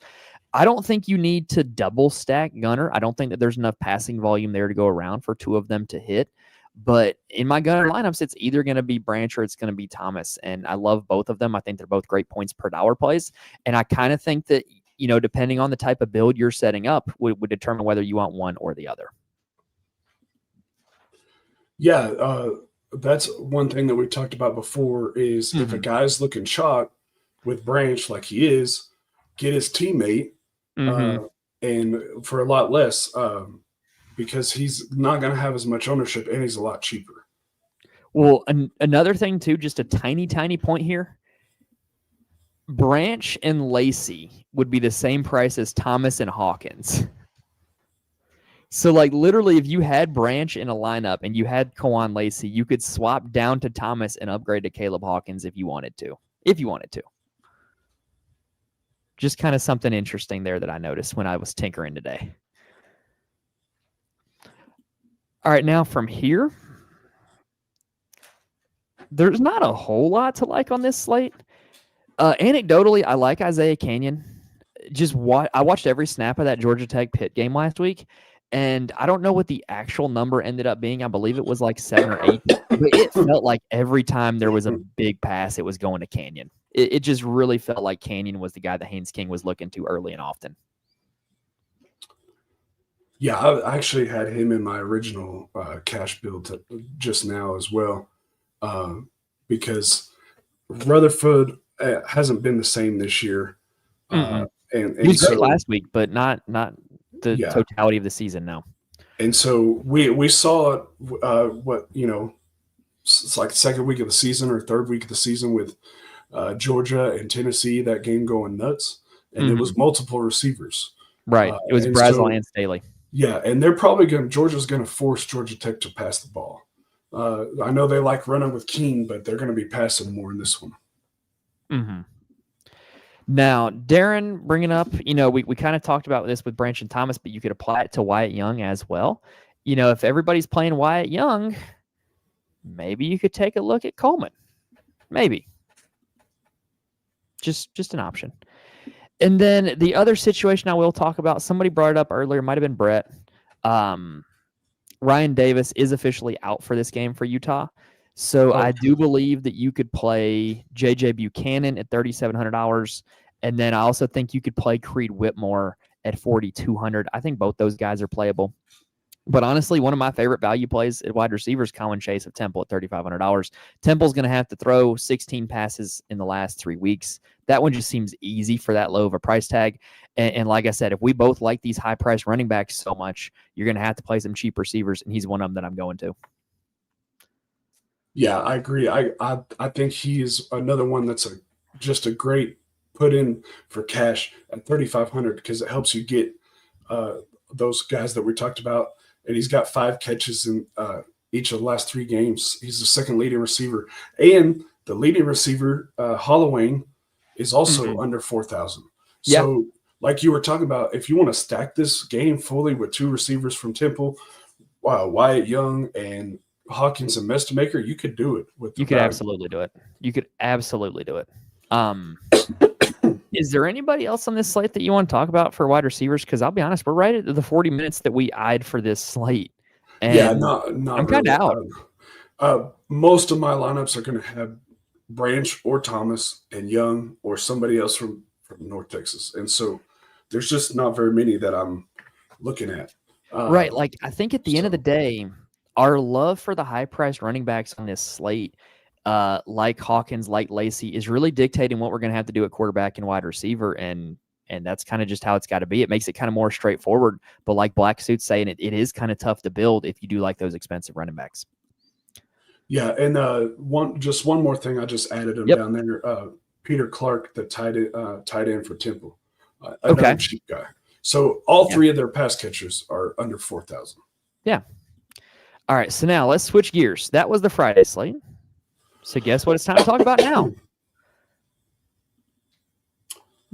I don't think you need to double stack Gunner. I don't think that there's enough passing volume there to go around for 2 of them to hit. But in my Gunner lineups, it's either going to be Branch or it's going to be Thomas. And I love both of them. I think they're both great points per dollar plays. And I kind of think that, depending on the type of build you're setting up, would determine whether you want one or the other. Yeah, that's one thing that we talked about before is if a guy's looking chalk with Branch like he is, get his teammate and for a lot less because he's not going to have as much ownership and he's a lot cheaper. Well, another thing too, just a tiny point here. Branch and Lacy would be the same price as Thomas and Hawkins. So, like, literally, if you had Branch in a lineup and you had Kwan Lacy, you could swap down to Thomas and upgrade to Caleb Hawkins if you wanted to. Just kind of something interesting there that I noticed when I was tinkering today. All right, now from here, there's not a whole lot to like on this slate. Anecdotally, I like Isaiah Canyon. I watched every snap of that Georgia Tech Pitt game last week, and I don't know what the actual number ended up being. I believe it was like 7 or 8, but it felt like every time there was a big pass, it was going to Canyon. It just really felt like Canyon was the guy that Haynes King was looking to early and often. Yeah, I actually had him in my original cash build just now as well because Rutherford hasn't been the same this year. And he was great last week, but not the totality of the season now. And so we saw it's like the second week of the season or third week of the season with Georgia and Tennessee, that game going nuts. And it was multiple receivers. Right. It was Brazel and Staley. Yeah, and they're probably Georgia's going to force Georgia Tech to pass the ball. I know they like running with King, but they're going to be passing more in this one. Mm-hmm. Now, Darren bringing up, we kind of talked about this with Branch and Thomas, but you could apply it to Wyatt Young as well. If everybody's playing Wyatt Young, maybe you could take a look at Coleman. Maybe. Just an option. And then the other situation I will talk about, somebody brought it up earlier, might have been Brett. Ryan Davis is officially out for this game for Utah. So I do believe that you could play J.J. Buchanan at $3,700. And then I also think you could play Creed Whitmore at $4,200. I think both those guys are playable. But honestly, one of my favorite value plays at wide receivers, Colin Chase of Temple at $3,500. Temple's going to have to throw 16 passes in the last 3 weeks. That one just seems easy for that low of a price tag. And like I said, if we both like these high-priced running backs so much, you're going to have to play some cheap receivers, and he's one of them that I'm going to. Yeah, I agree. I think he is another one that's just a great put in for cash at 3,500 because it helps you get uh, those guys that we talked about. And he's got 5 catches in each of the last 3 games. He's the second leading receiver, and the leading receiver, Holloway, is also under 4,000. Yeah, So, like you were talking about, if you want to stack this game fully with 2 receivers from Temple, Wyatt Young and Hawkins and Mestamaker, you could do it with the you could value. absolutely do it. You could absolutely do it. Is there anybody else on this slate that you want to talk about for wide receivers? Because I'll be honest, we're right at the 40 minutes that we eyed for this slate. And Yeah, not I'm kind really. of out. Most of my lineups are going to have Branch or Thomas and Young or somebody else from North Texas, and so there's just not very many that I'm looking at. Right. Like, I think at the end of the day, our love for the high-priced running backs on this slate, like Hawkins, like Lacey, is really dictating what we're going to have to do at quarterback and wide receiver, and that's kind of just how it's got to be. It makes it kind of more straightforward, but like Black Suit's saying, it is kind of tough to build if you do like those expensive running backs. Yeah, and one more thing, I just added him down there. Peter Clark, the tight end for Temple, another cheap guy. So all 3 of their pass catchers are under 4,000. Yeah. All right, so now let's switch gears. That was the Friday slate. So guess what it's time to talk about now?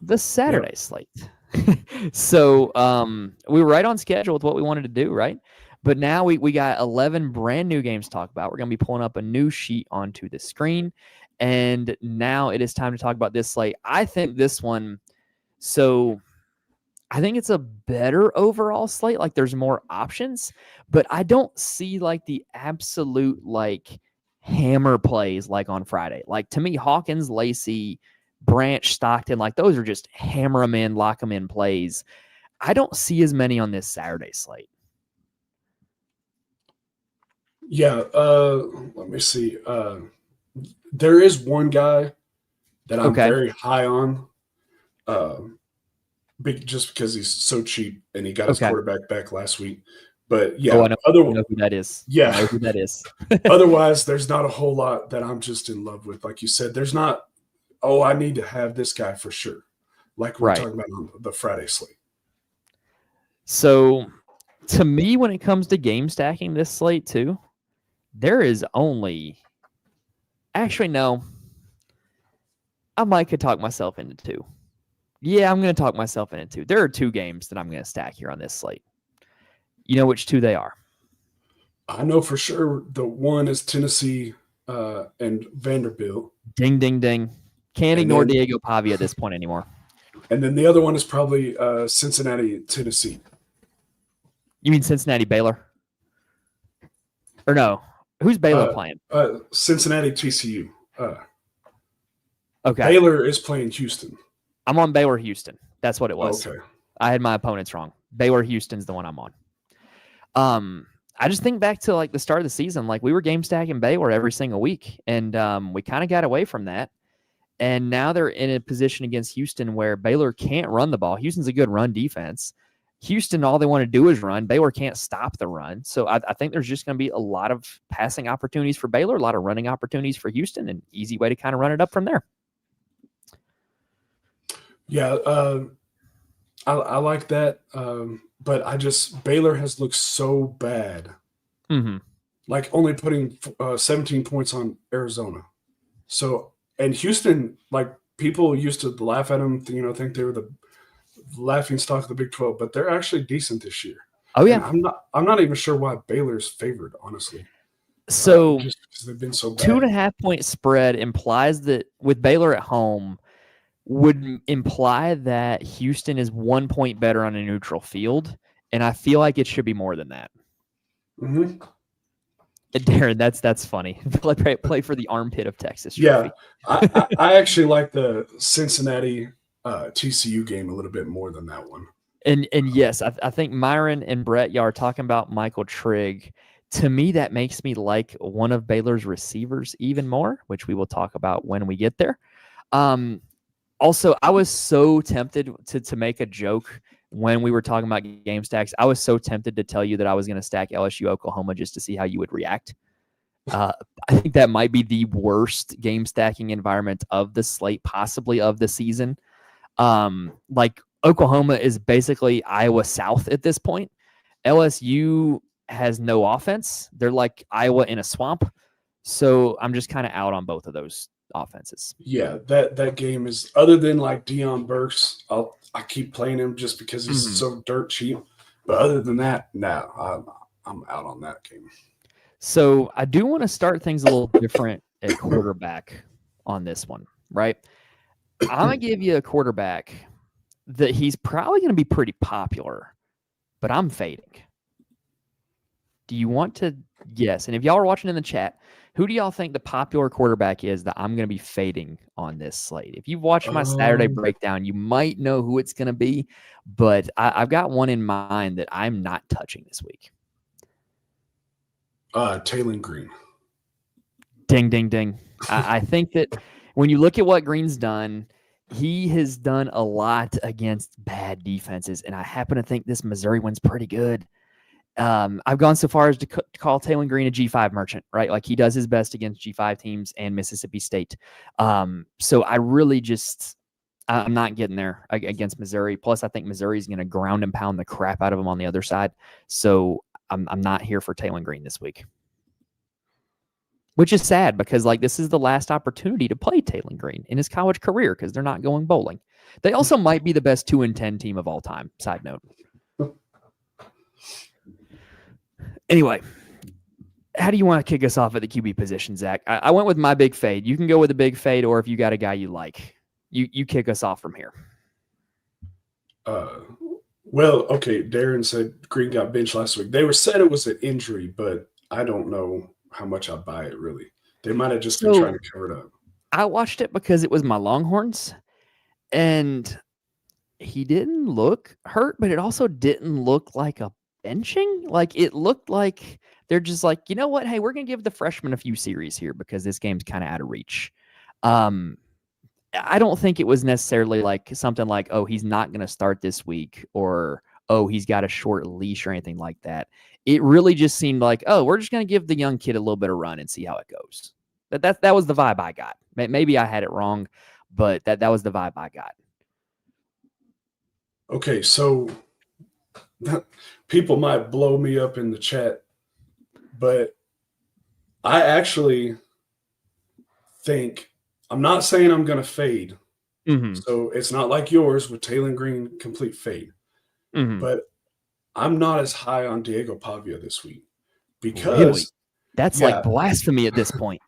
The Saturday slate. So we were right on schedule with what we wanted to do, right? But now we got 11 brand new games to talk about. We're going to be pulling up a new sheet onto the screen. And now it is time to talk about this slate. I think this one, so I think it's a better overall slate. Like, there's more options, but I don't see like the absolute like hammer plays like on Friday. Like, to me, Hawkins, Lacey, Branch, Stockton, like those are just hammer them in, lock them in plays. I don't see as many on this Saturday slate. Yeah, let me see. There is one guy that I'm very high on, just because he's so cheap and he got his quarterback back last week. But yeah, I know who that is. Yeah, I know who that is. Otherwise, there's not a whole lot that I'm just in love with. Like you said, there's not. Oh, I need to have this guy for sure. Like we're talking about on the Friday slate. So, to me, when it comes to game stacking this slate too, there is only. Actually, no. I might could talk myself into 2. Yeah, I'm going to talk myself into 2. There are 2 games that I'm going to stack here on this slate. You know which 2 they are? I know for sure the one is Tennessee and Vanderbilt. Ding, ding, ding. Can't ignore Diego Pavia at this point anymore. And then the other one is probably Cincinnati, Tennessee. You mean Cincinnati, Baylor? Or no? Who's Baylor playing? Cincinnati, TCU. Okay. Baylor is playing Houston. I'm on Baylor, Houston. That's what it was. Okay. I had my opponents wrong. Baylor, Houston's the one I'm on. I just think back to like the start of the season, like we were game stacking Baylor every single week, and we kind of got away from that. And now they're in a position against Houston where Baylor can't run the ball. Houston's a good run defense. Houston, all they want to do is run. Baylor can't stop the run. So I think there's just going to be a lot of passing opportunities for Baylor, a lot of running opportunities for Houston, an easy way to kind of run it up from there. Yeah, I like that. But Baylor has looked so bad. Mm-hmm. Like only putting 17 points on Arizona. So, and Houston, like people used to laugh at them, think they were the laughing stock of the Big 12, but they're actually decent this year. Oh yeah. And I'm not even sure why Baylor's favored, honestly. So just because they've been so bad. 2.5 point spread implies that with Baylor at home would imply that Houston is 1 point better on a neutral field. And I feel like it should be more than that. Mm-hmm. Darren, that's funny. Play for the armpit of Texas. Yeah, I actually like the Cincinnati TCU game a little bit more than that one. And yes, I think Myron and Brett, y'all are talking about Michael Trigg. To me, that makes me like one of Baylor's receivers even more, which we will talk about when we get there. Also, I was so tempted to make a joke when we were talking about game stacks. I was so tempted to tell you that I was going to stack LSU Oklahoma just to see how you would react. I think that might be the worst game stacking environment of the slate, possibly of the season. Like Oklahoma is basically Iowa South at this point. LSU has no offense. They're like Iowa in a swamp. So I'm just kind of out on both of those offenses. Yeah, that game is, other than like Deion Burks, I keep playing him just because he's so dirt cheap. But other than that, no, I'm out on that game. So I do want to start things a little different at quarterback on this one, right? I'm going to give you a quarterback that he's probably going to be pretty popular, but I'm fading. Do you want to guess? And if y'all are watching in the chat, who do y'all think the popular quarterback is that I'm going to be fading on this slate? If you've watched my Saturday breakdown, you might know who it's going to be, but I've got one in mind that I'm not touching this week. Taylor Green. Ding, ding, ding. I think that when you look at what Green's done, he has done a lot against bad defenses, and I happen to think this Missouri one's pretty good. I've gone so far as to call Taylor Green a G5 merchant, right? Like he does his best against G5 teams and Mississippi State. So I really I'm not getting there against Missouri. Plus, I think Missouri is going to ground and pound the crap out of him on the other side. So I'm not here for Taylor Green this week, which is sad because like this is the last opportunity to play Taylor Green in his college career because they're not going bowling. They also might be the best 2-10 team of all time. Side note. Anyway, how do you want to kick us off at the QB position, Zach? I went with my big fade. You can go with a big fade, or if you got a guy you like, you kick us off from here. Well, okay. Darren said Green got benched last week. They said it was an injury, but I don't know how much I buy it, really. They might have just been trying to cover it up. I watched it because it was my Longhorns, and he didn't look hurt, but it also didn't look like a benching. Like it looked like they're just like, you know what? Hey, we're going to give the freshman a few series here because this game's kind of out of reach. I don't think it was necessarily like something like, oh, he's not going to start this week or, oh, he's got a short leash or anything like that. It really just seemed like, oh, we're just going to give the young kid a little bit of run and see how it goes. That was the vibe I got. Maybe I had it wrong, but that was the vibe I got. Okay, so people might blow me up in the chat, but I actually think, I'm not saying I'm going to fade. Mm-hmm. So it's not like yours with Taylor Green, complete fade. Mm-hmm. But I'm not as high on Diego Pavia this week because really? That's like blasphemy at this point.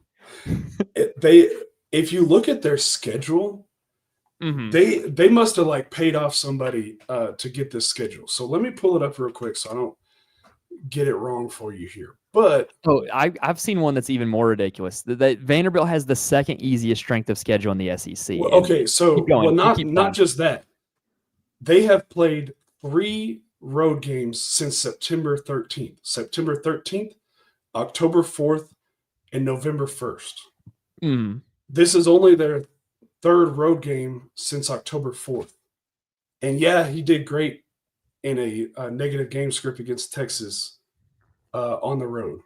If you look at their schedule, mm-hmm. they must have like paid off somebody to get this schedule. So let me pull it up real quick so I don't get it wrong for you here. But I've seen one that's even more ridiculous. That Vanderbilt has the second easiest strength of schedule in the SEC. Well, okay, so not just that. They have played 3 road games since September 13th. September 13th, October 4th, and November 1st. Mm. This is only their 3rd road game since October 4th. And yeah, he did great in a negative game script against Texas on the road.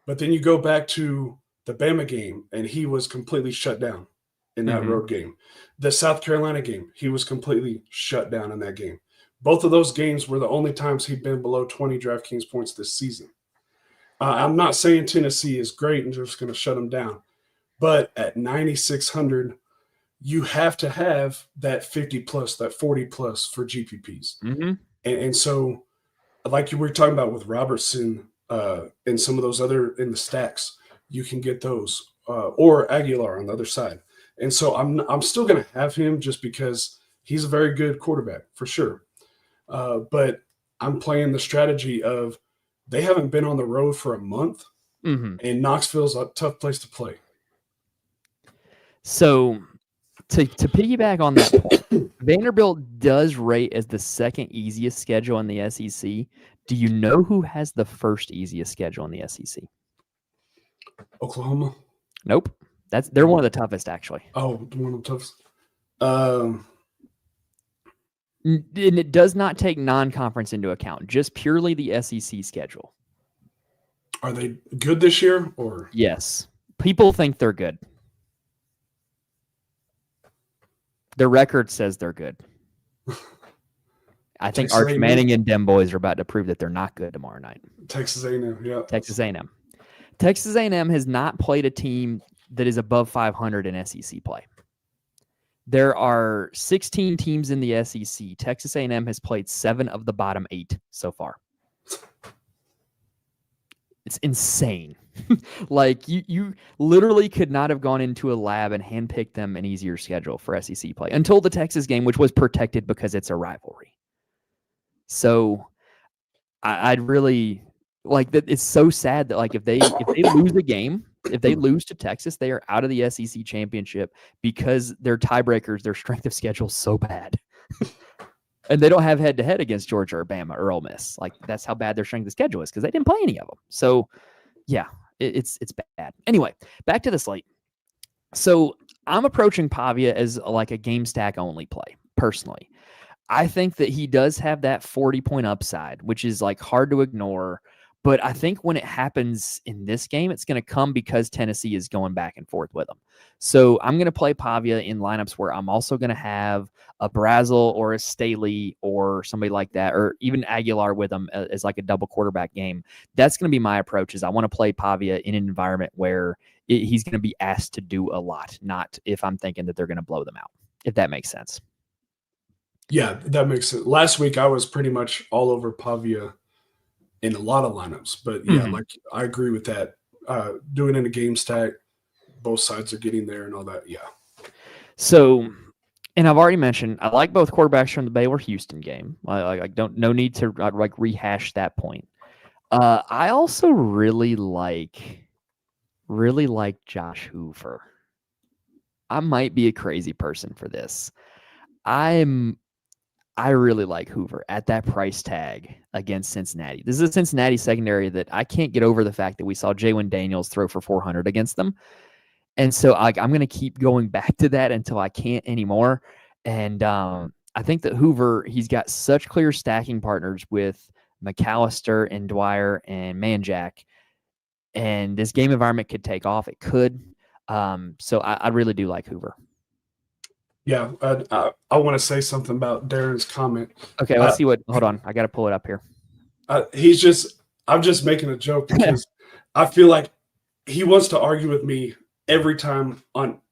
But then you go back to the Bama game, and he was completely shut down in that road game. The South Carolina game, he was completely shut down in that game. Both of those games were the only times he'd been below 20 DraftKings points this season. I'm not saying Tennessee is great and just going to shut them down. But at 9,600, you have to have that 50+, that 40+ for GPPs. Mm-hmm. And so, like you were talking about with Robertson and some of those other in the stacks, you can get those. Or Aguilar on the other side. And so I'm still going to have him just because he's a very good quarterback for sure. But I'm playing the strategy of they haven't been on the road for a month, and Knoxville's a tough place to play. So to piggyback on that point, Vanderbilt does rate as the second easiest schedule in the SEC. Do you know who has the first easiest schedule in the SEC? Oklahoma? Nope. They're one of the toughest, actually. Oh, one of the toughest. And it does not take non-conference into account, just purely the SEC schedule. Are they good this year or? Yes. People think they're good. Their record says they're good. I think Texas Arch A&M? Manning and Dem Boys are about to prove that they're not good tomorrow night. Texas A&M, yeah. Texas A&M. Texas A&M has not played a team that is above 500 in SEC play. There are 16 teams in the SEC. Texas A&M has played 7 of the bottom 8 so far. It's insane. Like you literally could not have gone into a lab and handpicked them an easier schedule for SEC play until the Texas game, which was protected because it's a rivalry. So I'd really like that. It's so sad that like if they lose a game, if they lose to Texas, they are out of the SEC championship because their tiebreakers, their strength of schedule is so bad. And they don't have head-to-head against Georgia or Bama or Ole Miss. Like, that's how bad their strength of schedule is because they didn't play any of them. So, yeah, it's bad. Anyway, back to the slate. So, I'm approaching Pavia as like a game stack only play, personally. I think that he does have that 40-point upside, which is like hard to ignore. But I think when it happens in this game, it's going to come because Tennessee is going back and forth with them. So I'm going to play Pavia in lineups where I'm also going to have a Brazel or a Staley or somebody like that, or even Aguilar with them as like a double quarterback game. That's going to be my approach. Is I want to play Pavia in an environment where he's going to be asked to do a lot, not if I'm thinking that they're going to blow them out, if that makes sense. Yeah, that makes sense. Last week, I was pretty much all over Pavia in a lot of lineups. But, yeah, like I agree with that. Doing in a game stack, both sides are getting there and all that. Yeah. So, and I've already mentioned, I like both quarterbacks from the Baylor-Huston game. I don't, no need to like rehash that point. I also really like Josh Hoover. I might be a crazy person for this. I really like Hoover at that price tag against Cincinnati. This is a Cincinnati secondary that I can't get over the fact that we saw Jaylen Daniels throw for 400 against them. And so I'm going to keep going back to that until I can't anymore. And I think that Hoover, he's got such clear stacking partners with McAllister and Dwyer and Manjack. And this game environment could take off. It could. So I really do like Hoover. Yeah, I want to say something about Darren's comment. Okay, let's see what. Hold on, I got to pull it up here. I'm just making a joke because I feel like he wants to argue with me every time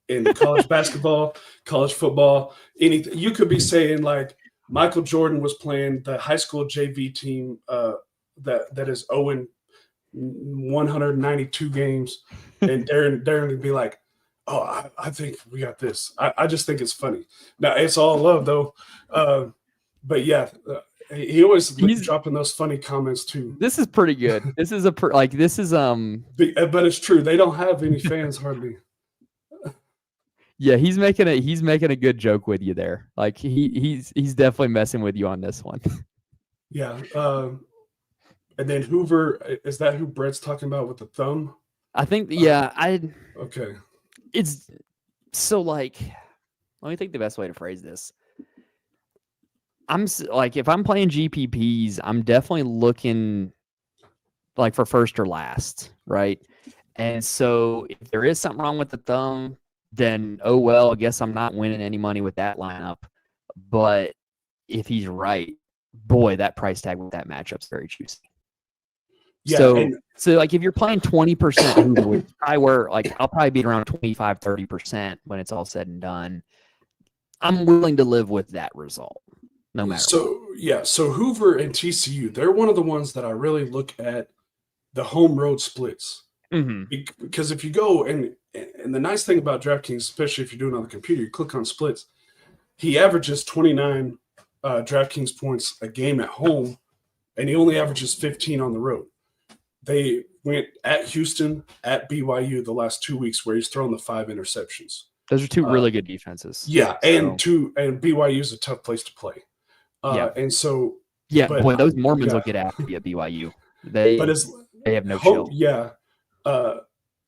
in college basketball, college football, anything. You could be saying like Michael Jordan was playing the high school JV team that is 192 games, and Darren would be like, oh, I think we got this. I just think it's funny. Now, it's all love, though. But, yeah, he always dropping those funny comments, too. This is pretty good. This is But it's true. They don't have any fans hardly. Yeah, he's making a good joke with you there. Like, he's definitely messing with you on this one. Yeah. And then Hoover, is that who Brett's talking about with the thumb? I think, yeah. Okay. It's so like, let me think the best way to phrase this. I'm like, if I'm playing GPPs, I'm definitely looking like for first or last, right? And so if there is something wrong with the thumb, then oh well, I guess I'm not winning any money with that lineup. But if he's right, boy, that price tag with that matchup's very juicy. Yeah, so like if you're playing 20%, I'll probably be around 25, 30% when it's all said and done. I'm willing to live with that result, no matter what. So Hoover and TCU, they're one of the ones that I really look at the home road splits. Because if you go and the nice thing about DraftKings, especially if you're doing it on the computer, you click on splits. He averages 29 DraftKings points a game at home, and he only averages 15 on the road. They went at Houston, at BYU the last 2 weeks where he's thrown the 5 interceptions. Those are two really good defenses. Yeah, and BYU is a tough place to play. And so boy, those Mormons will get after you at BYU. They have no chill. Yeah. The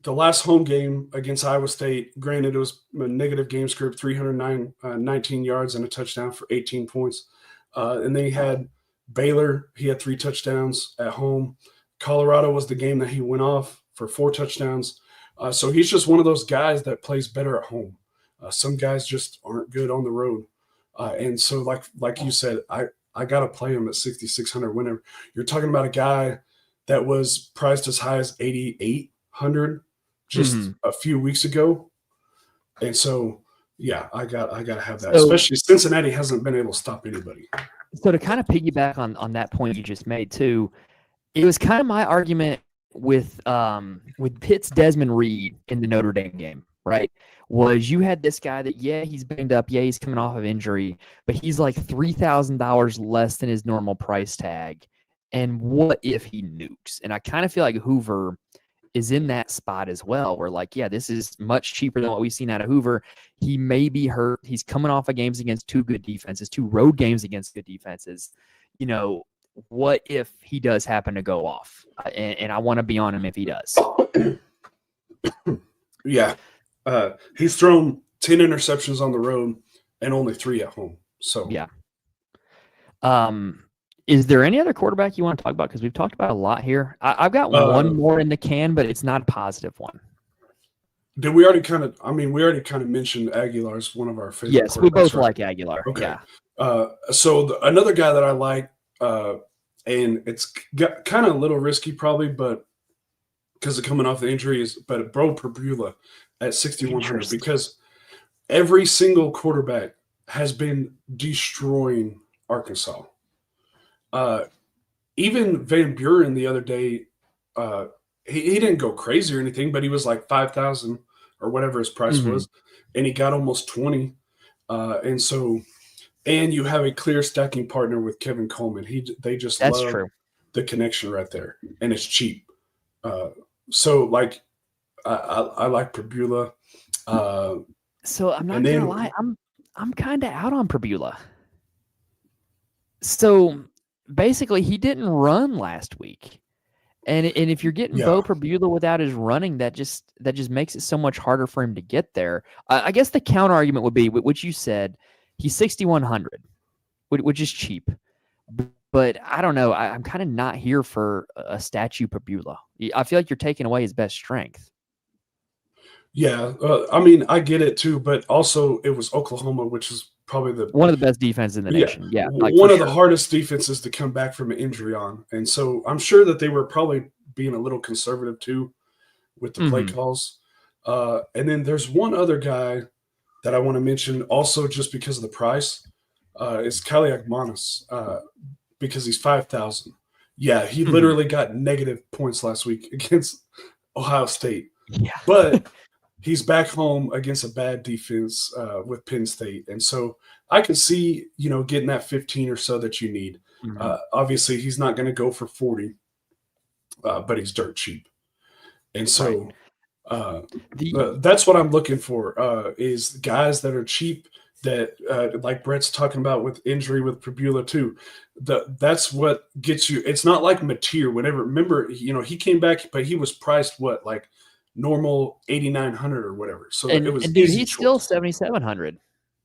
last home game against Iowa State, granted it was a negative game script, 319 yards and a touchdown for 18 points. And then he had Baylor. He had 3 touchdowns at home. Colorado was the game that he went off for 4 touchdowns. So he's just one of those guys that plays better at home. Some guys just aren't good on the road. And so like you said, I got to play him at 6,600 whenever. You're talking about a guy that was priced as high as 8,800 just a few weeks ago. And so, yeah, I got to have that. So, especially Cincinnati hasn't been able to stop anybody. So to kind of piggyback on that point you just made too, it was kind of my argument with Pitt's Desmond Reed in the Notre Dame game, right? Was you had this guy that, yeah, he's banged up, yeah, he's coming off of injury, but he's like $3,000 less than his normal price tag. And what if he nukes? And I kind of feel like Hoover is in that spot as well, where like, yeah, this is much cheaper than what we've seen out of Hoover. He may be hurt. He's coming off of games against 2 good defenses, 2 road games against good defenses. You know, what if he does happen to go off? And I want to be on him if he does. Yeah. He's thrown 10 interceptions on the road and only 3 at home. So, yeah. Is there any other quarterback you want to talk about? Because we've talked about a lot here. I've got one more in the can, but it's not a positive one. Did we already kind of mentioned Aguilar's one of our favorite. Yes, we both like Aguilar. Okay. Yeah. So another guy that I like, and it's kind of a little risky probably, but because of coming off the injury but Bro Perbula at 6,100, because every single quarterback has been destroying Arkansas. Even Van Buren the other day, he didn't go crazy or anything, but he was like 5,000 or whatever his price was, and he got almost 20. And you have a clear stacking partner with Kevin Coleman. They just love the connection right there, and it's cheap. So like I like Perbula. So I'm not gonna lie, I'm kind of out on Perbula. So basically, he didn't run last week, and if you're getting Bo Perbula without his running, that just makes it so much harder for him to get there. I guess the counter argument would be, which you said, he's 6,100, which is cheap. But I don't know. I'm kind of not here for a statue Perbula. I feel like you're taking away his best strength. Yeah, I mean, I get it too, but also it was Oklahoma, which is probably one of the best defenses in the nation. Yeah, one of the hardest defenses to come back from an injury on. And so I'm sure that they were probably being a little conservative too with the play calls. And then there's one other guy that I want to mention also just because of the price, is Kaliak Manis, because he's 5,000. Yeah, he literally got negative points last week against Ohio State. Yeah. But he's back home against a bad defense with Penn State. And so I can see, getting that 15 or so that you need. Obviously, he's not going to go for 40, but he's dirt cheap. And so that's what I'm looking for, is guys that are cheap that, like Brett's talking about with injury with Perbula too. That's what gets you. It's not like Mateer. Remember, he came back, but he was priced like normal 8,900 or whatever. So it was easy. He's still 7,700.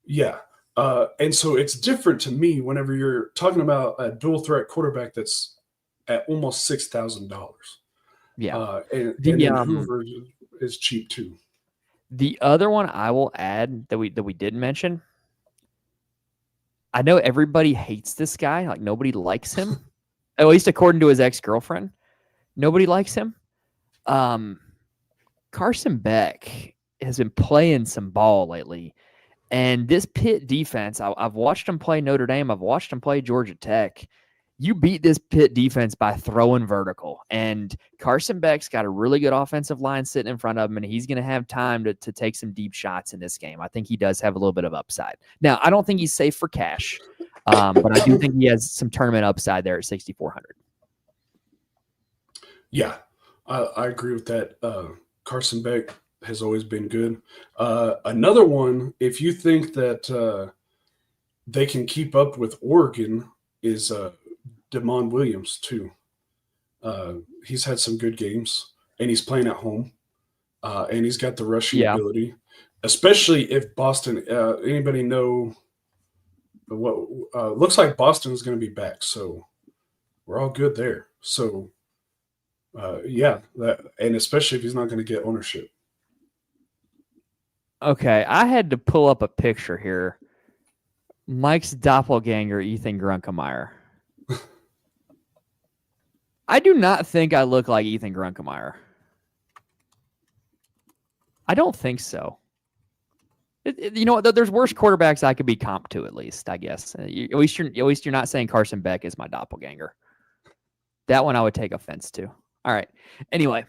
Yeah. And so it's different to me whenever you're talking about a dual threat quarterback that's at almost $6,000. Yeah. And then Hoover is cheap too. The other one I will add that we didn't mention, I know everybody hates this guy. Like, nobody likes him, at least according to his ex-girlfriend. Nobody likes him. Carson Beck has been playing some ball lately. And this Pitt defense, I've watched him play Notre Dame. I've watched him play Georgia Tech. You beat this Pitt defense by throwing vertical. And Carson Beck's got a really good offensive line sitting in front of him, and he's going to have time to take some deep shots in this game. I think he does have a little bit of upside. Now, I don't think he's safe for cash, but I do think he has some tournament upside there at 6,400. Yeah, I agree with that. Carson Beck has always been good. Another one, if you think that they can keep up with Oregon, is Damon Williams too. He's had some good games, and he's playing at home, and he's got the rushing ability, especially if Boston. Anybody know what? Looks like Boston is going to be back, so we're all good there. So and especially if he's not going to get ownership. Okay, I had to pull up a picture here. Mike's doppelganger, Ethan Grunkemeyer. I do not think I look like Ethan Grunkemeyer. I don't think so. You know what? There's worse quarterbacks I could be comp to, at least, I guess. At least you're not saying Carson Beck is my doppelganger. That one I would take offense to. All right. Anyway,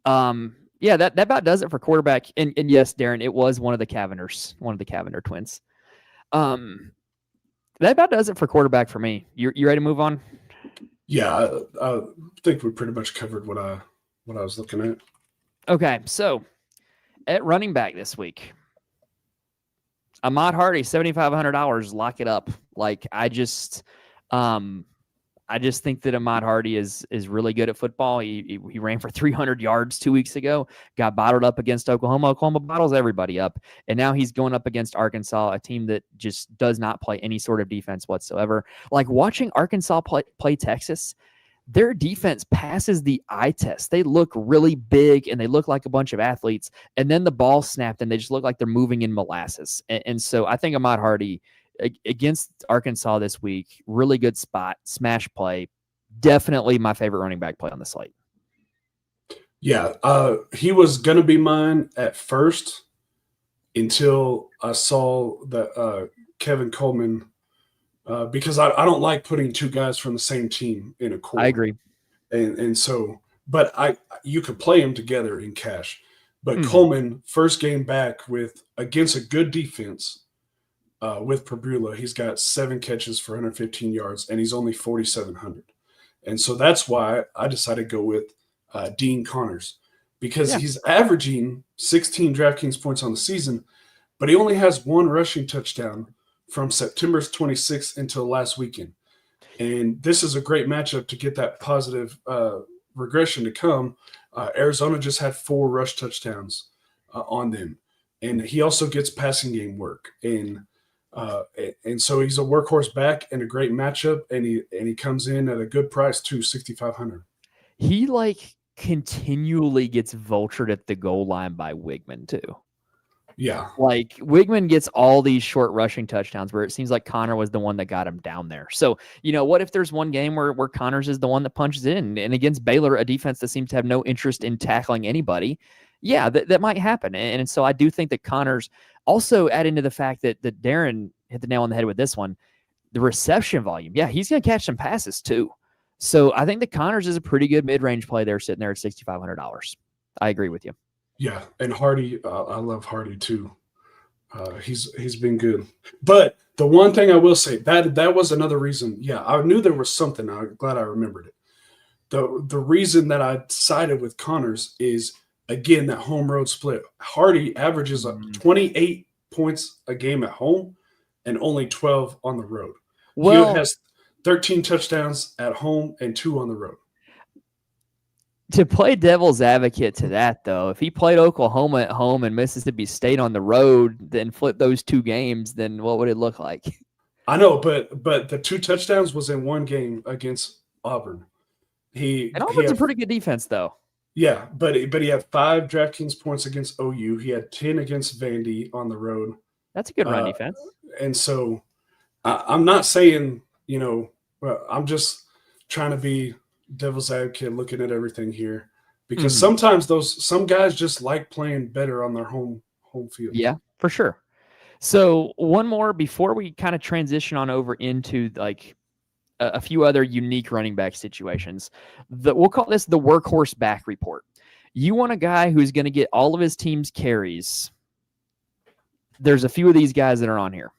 yeah, that about does it for quarterback. And yes, Darren, it was one of the Cavendish twins. That about does it for quarterback for me. You ready to move on? Yeah, I think we pretty much covered what I was looking at. Okay, so at running back this week, Ahmad Hardy, $7,500. Lock it up. Like I just think that Ahmad Hardy is really good at football. He ran for 300 yards 2 weeks ago, got bottled up against Oklahoma. Oklahoma bottles everybody up. And now he's going up against Arkansas, a team that just does not play any sort of defense whatsoever. Like watching Arkansas play Texas, their defense passes the eye test. They look really big and they look like a bunch of athletes. And then the ball snapped and they just look like they're moving in molasses. And so I think Ahmad Hardy against Arkansas this week, really good spot, smash play. Definitely my favorite running back play on the slate. Yeah, he was going to be mine at first until I saw that Kevin Coleman, because I don't like putting two guys from the same team in a core. I agree. And so, but you could play them together in cash. But Coleman, first game back against a good defense, with Pabula, he's got 7 catches for 115 yards, and he's only 4,700. And so that's why I decided to go with Dean Connors, because he's averaging 16 DraftKings points on the season, but he only has 1 rushing touchdown from September 26th until last weekend. And this is a great matchup to get that positive regression to come. Arizona just had 4 rush touchdowns on them, and he also gets passing game work. And so he's a workhorse back and a great matchup, and he comes in at a good price too, 6,500. He like continually gets vultured at the goal line by Wigman too. Yeah, like Wigman gets all these short rushing touchdowns where it seems like Connor was the one that got him down there. So what if there's one game where Connors is the one that punches in, and against Baylor, a defense that seems to have no interest in tackling anybody? Yeah, that might happen. And so I do think that Connors, also add into the fact that Darren hit the nail on the head with this one, the reception volume. Yeah, he's going to catch some passes too. So I think that Connors is a pretty good mid-range play there, sitting there at $6,500. I agree with you. Yeah, and Hardy, I love Hardy too. He's been good. But the one thing I will say, that was another reason. Yeah, I knew there was something. I'm glad I remembered it. The reason that I sided with Connors is, again, that home road split. Hardy averages 28 points a game at home and only 12 on the road. Well, he has 13 touchdowns at home and 2 on the road. To play devil's advocate to that, though, if he played Oklahoma at home and Mississippi State on the road, then flip those 2 games, then what would it look like? I know, but the 2 touchdowns was in one game against Auburn. Auburn's a pretty good defense, though. Yeah, but he had 5 DraftKings points against OU. He had 10 against Vandy on the road. That's a good run defense. And so I'm not saying, I'm just trying to be devil's advocate, looking at everything here, because sometimes some guys just like playing better on their home field. Yeah, for sure. So one more before we kind of transition on over into like a few other unique running back situations. We'll call this the workhorse back report. You want a guy who's going to get all of his team's carries. There's a few of these guys that are on here.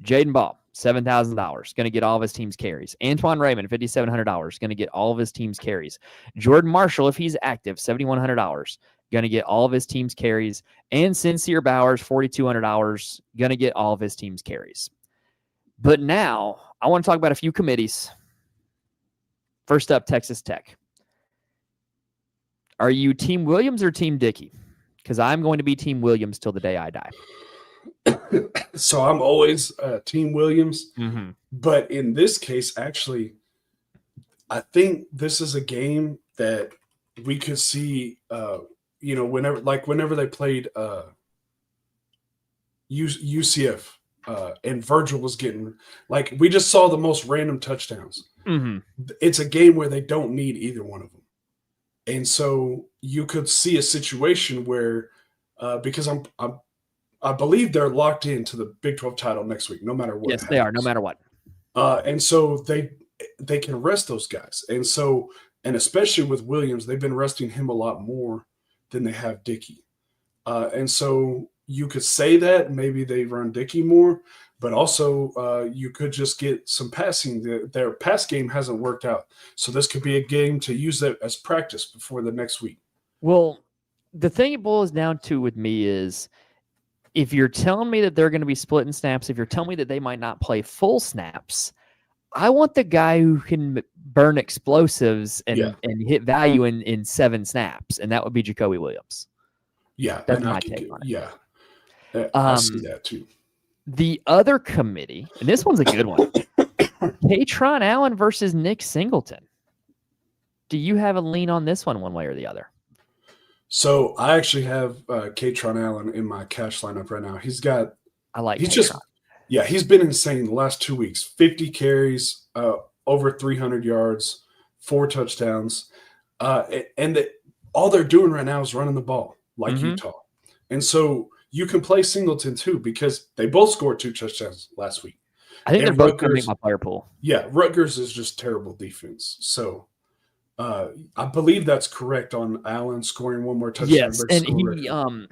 Jaden Ball, $7,000, going to get all of his team's carries. Antoine Raymond, $5,700, going to get all of his team's carries. Jordan Marshall, if he's active, $7,100, going to get all of his team's carries. And Sincere Bowers, $4,200, going to get all of his team's carries. But now I want to talk about a few committees. First up, Texas Tech. Are you Team Williams or Team Dickey? Because I'm going to be Team Williams till the day I die. So I'm always Team Williams. But in this case, actually, I think this is a game that we could see, whenever they played UCF and Virgil was getting, like, we just saw the most random touchdowns. Mm-hmm. It's a game where they don't need either one of them. And so you could see a situation where, because I believe they're locked into the Big 12 title next week, no matter what. Yes, they are, no matter what. And so they can rest those guys. And especially with Williams, they've been resting him a lot more than they have Dickey. And so you could say that maybe they run Dickey more, but also you could just get some passing. Their pass game hasn't worked out. So this could be a game to use that as practice before the next week. Well, the thing it boils down to with me is, if you're telling me that they're going to be splitting snaps, if you're telling me that they might not play full snaps, I want the guy who can burn explosives and hit value in 7 snaps, and that would be Jacoby Williams. Yeah, that's my take on it. Yeah, I see that too. The other committee, and this one's a good one, Katron Allen versus Nick Singleton. Do you have a lean on this one way or the other? So I actually have Katron Allen in my cash lineup right now. He's been insane the last 2 weeks. 50 carries, over 300 yards, 4 touchdowns. All they're doing right now is running the ball like Utah. And so you can play Singleton too, because they both scored 2 touchdowns last week. I think they're both going to make my player pool. Yeah, Rutgers is just terrible defense. So I believe that's correct on Allen scoring 1 more touchdown. Yes, and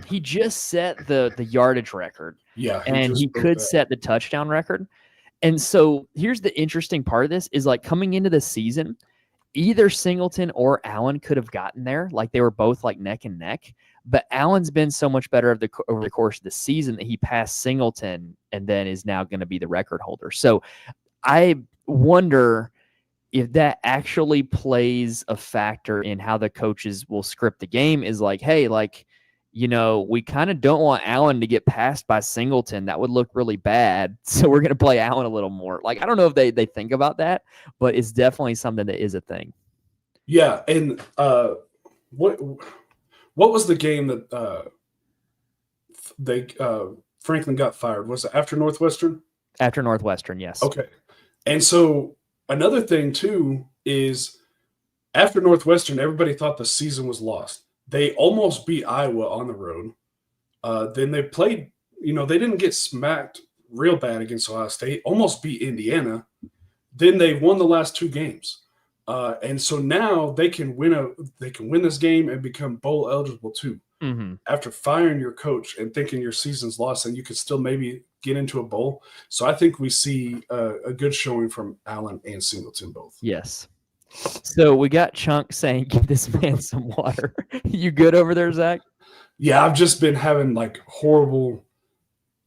he just set the yardage record. Yeah, he could set the touchdown record. And so here's the interesting part of this is, like, coming into the season, either Singleton or Allen could have gotten there. Like, they were both like neck and neck. But Allen's been so much better over the course of the season that he passed Singleton and then is now going to be the record holder. So I wonder if that actually plays a factor in how the coaches will script the game. Is like, hey, like, we kind of don't want Allen to get passed by Singleton. That would look really bad. So we're going to play Allen a little more. Like, I don't know if they think about that, but it's definitely something that is a thing. Yeah. And what was the game that Franklin got fired? Was it after Northwestern? After Northwestern, yes. Okay. And so another thing too is, after Northwestern, everybody thought the season was lost. They almost beat Iowa on the road. Then they played, they didn't get smacked real bad against Ohio State, almost beat Indiana. Then they won the last 2 games. And so now they can win this game and become bowl eligible too. Mm-hmm. After firing your coach and thinking your season's lost and you could still maybe get into a bowl. So I think we see a good showing from Allen and Singleton both. Yes. So we got Chunk saying, give this man some water. You good over there, Zach? Yeah, I've just been having like horrible,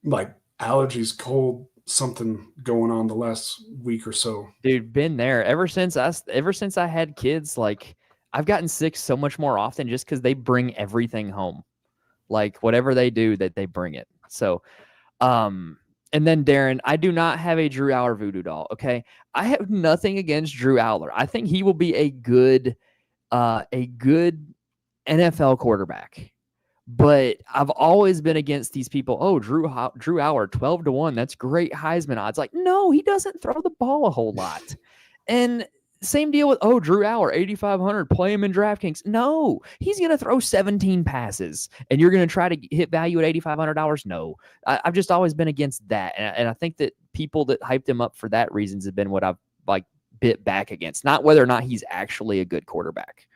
like, allergies, cold, something going on the last week or so. Dude, been there ever since I had kids. Like, I've gotten sick so much more often just because they bring everything home. Like, whatever they do, that they bring it. So, and then Darren, I do not have a Drew Aller voodoo doll. Okay, I have nothing against Drew Aller. I think he will be a good NFL quarterback. But I've always been against these people. Oh, Drew Aller, 12-1. That's great Heisman odds. Like, no, he doesn't throw the ball a whole lot. And same deal with, Drew Aller, 8,500. Play him in DraftKings. No, he's going to throw 17 passes, and you're going to try to hit value at $8,500. No, I've just always been against that, and I think that people that hyped him up for that reasons have been what I've like bit back against. Not whether or not he's actually a good quarterback.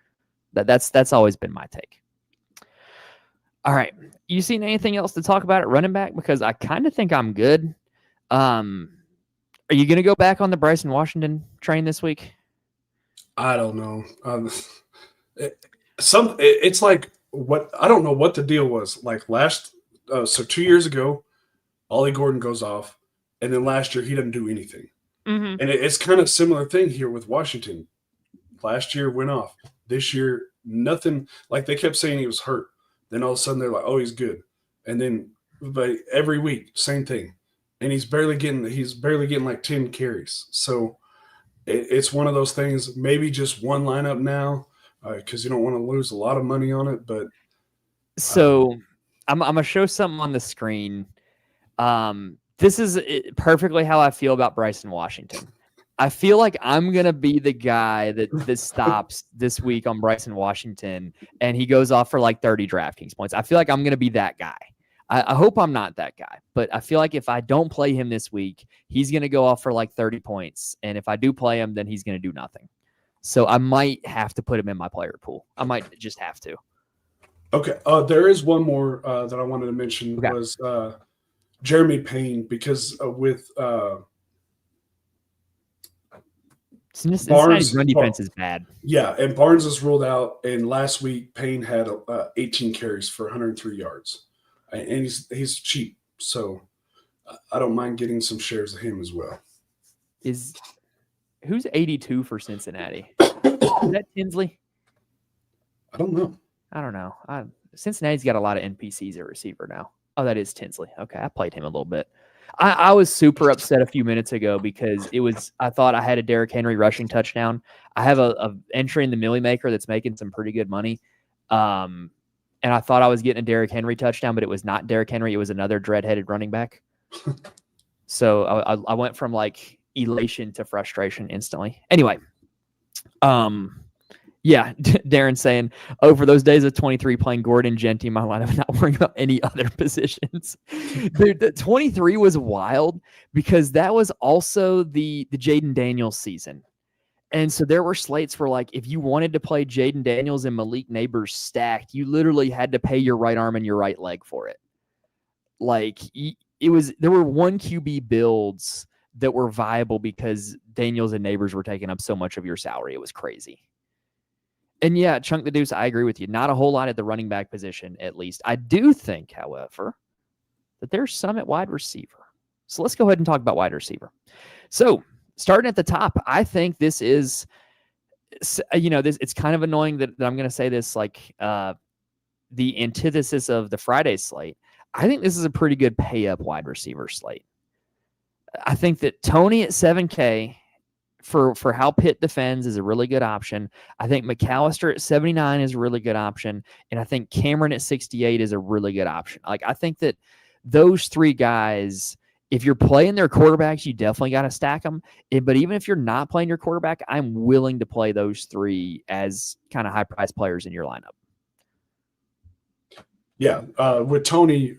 That's always been my take. All right. You seen anything else to talk about at running back? Because I kind of think I'm good. Are you going to go back on the Bryson Washington train this week? I don't know. It's like, what, I don't know what the deal was. Like so 2 years ago, Ollie Gordon goes off, and then last year he doesn't do anything. Mm-hmm. And it's kind of similar thing here with Washington. Last year went off. This year, nothing. Like, they kept saying he was hurt. Then all of a sudden they're like, oh, he's good. And then, but every week, same thing. And he's barely getting like 10 carries. So it's one of those things, maybe just one lineup now. because you don't want to lose a lot of money on it. But so I'm gonna show something on the screen. This is perfectly how I feel about Bryson Washington. I feel like I'm going to be the guy that stops this week on Bryson Washington and he goes off for like 30 DraftKings points. I feel like I'm going to be that guy. I hope I'm not that guy, but I feel like if I don't play him this week, he's going to go off for like 30 points. And if I do play him, then he's going to do nothing. So I might have to put him in my player pool. I might just have to. Okay. There is one more that I wanted to mention was Jeremy Payne, because with Cincinnati's run defense is bad. Yeah, and Barnes is ruled out. And last week, Payne had 18 carries for 103 yards, and he's cheap, so I don't mind getting some shares of him as well. Who's 82 for Cincinnati? Is that Tinsley? I don't know. Cincinnati's got a lot of NPCs at receiver now. Oh, that is Tinsley. Okay, I played him a little bit. I was super upset a few minutes ago because I thought I had a Derrick Henry rushing touchdown. I have a entry in the Millie Maker that's making some pretty good money. And I thought I was getting a Derrick Henry touchdown, but it was not Derrick Henry. It was another dread-headed running back. So I went from like elation to frustration instantly. Anyway, yeah, Darren saying, for those days of 23 playing Gordon, Genty, my lineup, not worrying about any other positions. Dude, the 23 was wild because that was also the Jaden Daniels season. And so there were slates where, like, if you wanted to play Jaden Daniels and Malik Neighbors stacked, you literally had to pay your right arm and your right leg for it. Like, there were 1 QB builds that were viable because Daniels and Neighbors were taking up so much of your salary. It was crazy. And yeah, Chunk the Deuce, I agree with you. Not a whole lot at the running back position, at least. I do think, however, that there's some at wide receiver. So let's go ahead and talk about wide receiver. So starting at the top, I think this is, it's kind of annoying that I'm going to say this, like the antithesis of the Friday slate. I think this is a pretty good pay up wide receiver slate. I think that Tony at 7K for how Pitt defends is a really good option. I think McAllister at 79 is a really good option. And I think Cameron at 68 is a really good option. Like, I think that those three guys, if you're playing their quarterbacks, you definitely got to stack them. But even if you're not playing your quarterback, I'm willing to play those three as kind of high price players in your lineup. Yeah. With Tony,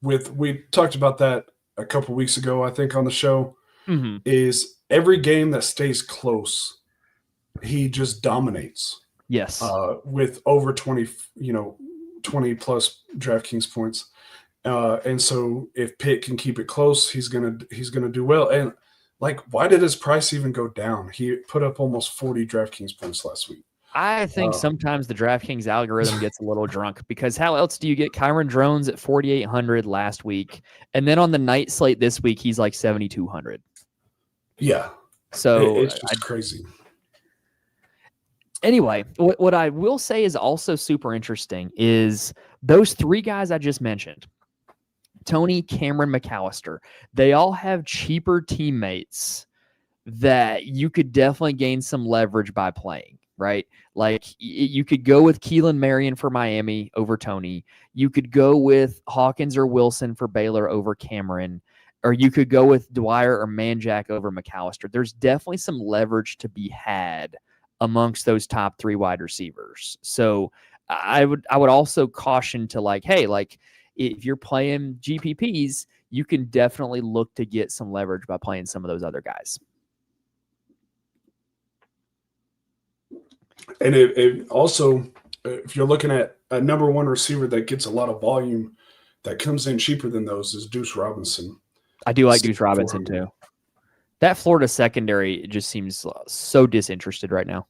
we talked about that a couple weeks ago, I think, on the show. Mm-hmm. Is every game that stays close, he just dominates. Yes. With over 20 plus DraftKings points. And so if Pitt can keep it close, he's gonna do well. And like, why did his price even go down? He put up almost 40 DraftKings points last week. I think sometimes the DraftKings algorithm gets a little drunk, because how else do you get Kyron Drones at 4,800 last week, and then on the night slate this week he's like 7,200. Yeah. So it's just crazy. Anyway, what I will say is also super interesting is those three guys I just mentioned, Tony, Cameron, McAllister, they all have cheaper teammates that you could definitely gain some leverage by playing, right? Like, you could go with Keelan Marion for Miami over Tony. You could go with Hawkins or Wilson for Baylor over Cameron. Or you could go with Dwyer or Manjack over McAllister. There's definitely some leverage to be had amongst those top three wide receivers. So I would also caution to, like, hey, like, if you're playing GPPs, you can definitely look to get some leverage by playing some of those other guys. And it also, if you're looking at a number one receiver that gets a lot of volume that comes in cheaper than those, is Deuce Robinson. I do like Deuce Robinson too. That Florida secondary just seems so disinterested right now.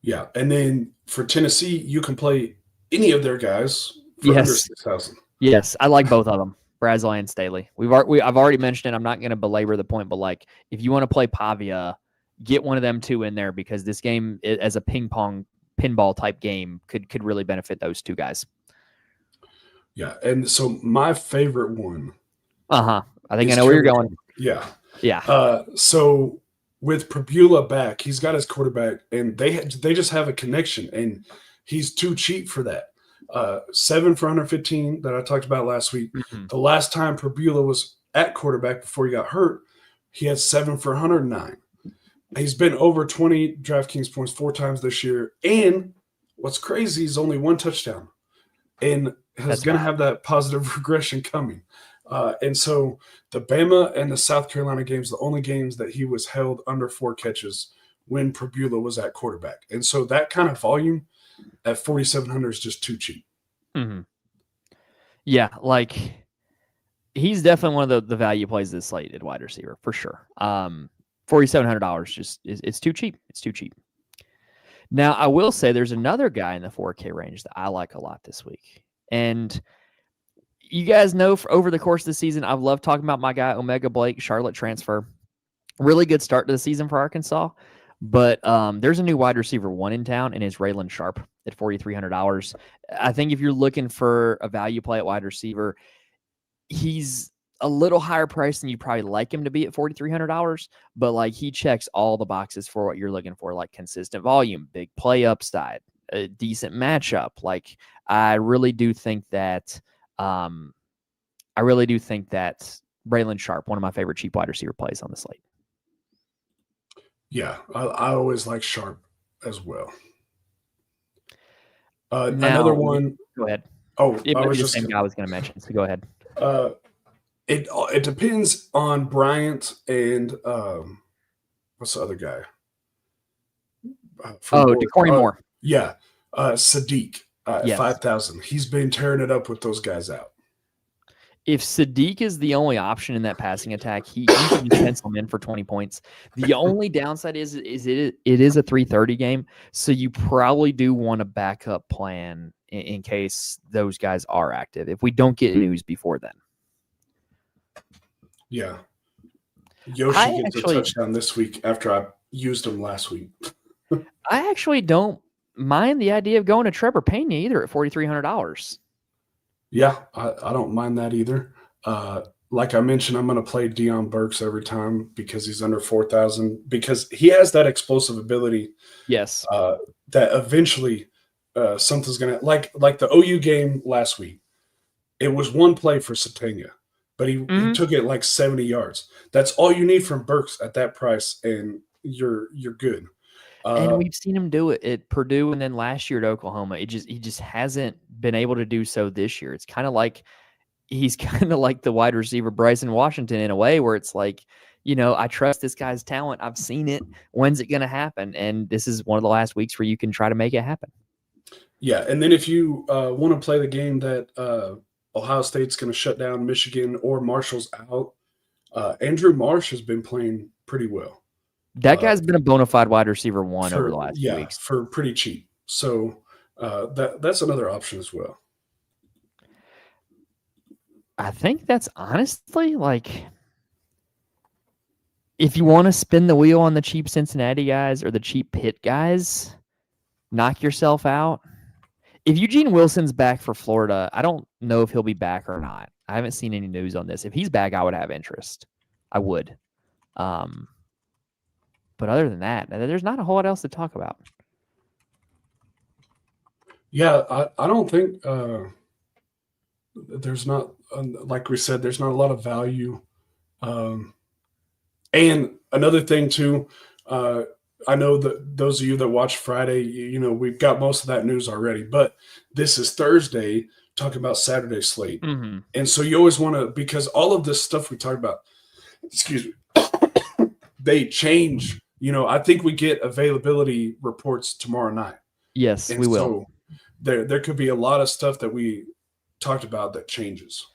Yeah, and then for Tennessee, you can play any of their guys for under 6,000. Yes, I like both of them, Brazel and Staley. I've already mentioned it. I'm not going to belabor the point, but like, if you want to play Pavia, get one of them two in there, because this game, as a pinball type game, could really benefit those two guys. Yeah, and so my favorite one. I think I know where you're going. Yeah. Yeah. So with Prbula back, he's got his quarterback, and they just have a connection, and he's too cheap for that. 7 for 115 that I talked about last week. Mm-hmm. The last time Prbula was at quarterback before he got hurt, he had 7 for 109. He's been over 20 DraftKings points 4 times this year, and what's crazy is only 1 touchdown, and is going to have that positive regression coming. And so the Bama and the South Carolina games, the only games that he was held under 4 catches when Prbula was at quarterback. And so that kind of volume at 4,700 is just too cheap. Mm-hmm. Yeah, like he's definitely one of the value plays this slate at wide receiver for sure. $4,700 just it's too cheap. It's too cheap. Now I will say there's another guy in the 4K range that I like a lot this week, and you guys know over the course of the season, I've loved talking about my guy, Omega Blake, Charlotte transfer. Really good start to the season for Arkansas. But there's a new wide receiver 1 in town, and it's Raylan Sharp at $4,300. I think if you're looking for a value play at wide receiver, he's a little higher price than you probably like him to be at $4,300. But like he checks all the boxes for what you're looking for, like consistent volume, big play upside, a decent matchup. Like I really do think that Raylan Sharp, one of my favorite cheap wide receiver plays on the slate. Yeah, I always like Sharp as well. Now, another one. Go ahead. Oh, it might be the same guy I was going to mention. So go ahead. It depends on Bryant and what's the other guy? Decory Moore. Yeah, Sadiq at Yes. 5,000. He's been tearing it up with those guys out. If Sadiq is the only option in that passing attack, you can just pencil him in for 20 points. The only downside is it is a 3:30 game, so you probably do want a backup plan in case those guys are active. If we don't get news before then. Yeah. Yoshi gets a touchdown this week after I used him last week. I actually don't mind the idea of going to Trevor Pena either at $4,300. Yeah, I don't mind that either. Like I mentioned, I'm going to play Deion Burks every time because he's under 4,000 because he has that explosive ability. Yes. That eventually something's going to like the OU game last week. It was one play for Satanga, but he took it like 70 yards. That's all you need from Burks at that price, and you're good. And we've seen him do it at Purdue and then last year at Oklahoma. He just hasn't been able to do so this year. It's kind of like he's kind of like the wide receiver Bryson Washington in a way where it's like, I trust this guy's talent. I've seen it. When's it going to happen? And this is one of the last weeks where you can try to make it happen. Yeah, and then if you want to play the game that Ohio State's going to shut down Michigan or Marshall's out, Andrew Marsh has been playing pretty well. That guy's been a bona fide wide receiver 1 over the last few weeks. For pretty cheap. So that's another option as well. I think that's honestly like if you want to spin the wheel on the cheap Cincinnati guys or the cheap Pitt guys, knock yourself out. If Eugene Wilson's back for Florida, I don't know if he'll be back or not. I haven't seen any news on this. If he's back, I would have interest. I would. But other than that, there's not a whole lot else to talk about. Yeah, I don't think there's not, like we said, there's not a lot of value. And another thing too, I know that those of you that watch Friday, we've got most of that news already, but this is Thursday talking about Saturday slate. Mm-hmm. And so you always want to, because all of this stuff we talk about, excuse me, they change. I think we get availability reports tomorrow night. Yes, we will. So there could be a lot of stuff that we talked about that changes.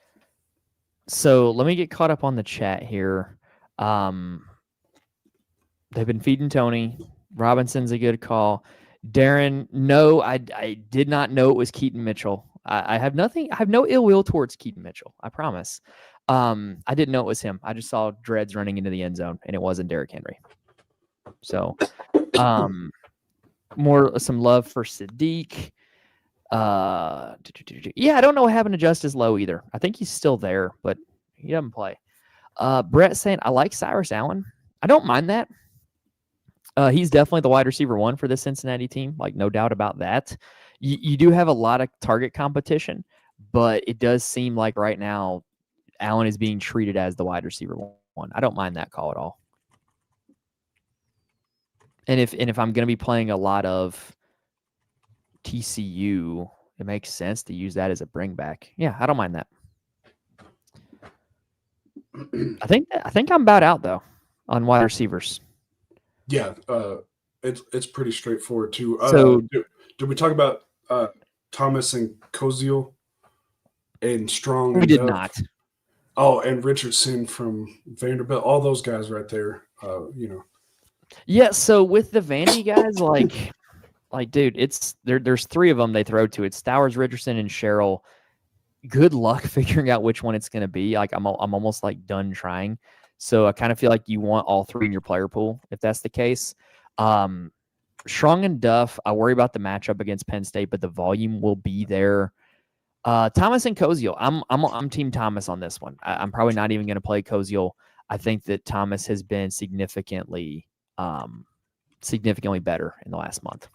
So let me get caught up on the chat here. They've been feeding Tony. Robinson's a good call. Darren, no, I did not know it was Keaton Mitchell. I have no ill will towards Keaton Mitchell. I promise. I didn't know it was him. I just saw dreads running into the end zone, and it wasn't Derrick Henry. So, some love for Sadiq. Yeah, I don't know what happened to Justice Lowe either. I think he's still there, but he doesn't play. Brett saying, I like Cyrus Allen. I don't mind that. He's definitely the wide receiver one for the Cincinnati team, like no doubt about that. You do have a lot of target competition, but it does seem like right now Allen is being treated as the wide receiver one. I don't mind that call at all. And if I'm going to be playing a lot of TCU, it makes sense to use that as a bring back. Yeah, I don't mind that. I think I'm about out though on wide receivers. Yeah, it's pretty straightforward too. So Did we talk about Thomas and Koziel and Strong we and did Duff? not. Oh, and Richardson from Vanderbilt. All those guys right there. Yeah, so with the Vandy guys, like dude, it's there's three of them they throw to. It's Stowers, Richardson, and Sherrill. Good luck figuring out which one it's going to be. Like I'm almost like done trying. So I kind of feel like you want all three in your player pool if that's the case. Strong and Duff, I worry about the matchup against Penn State, but the volume will be there. Thomas and Koziel, I'm Team Thomas on this one. I'm probably not even going to play Koziel. I think that Thomas has been significantly better in the last month.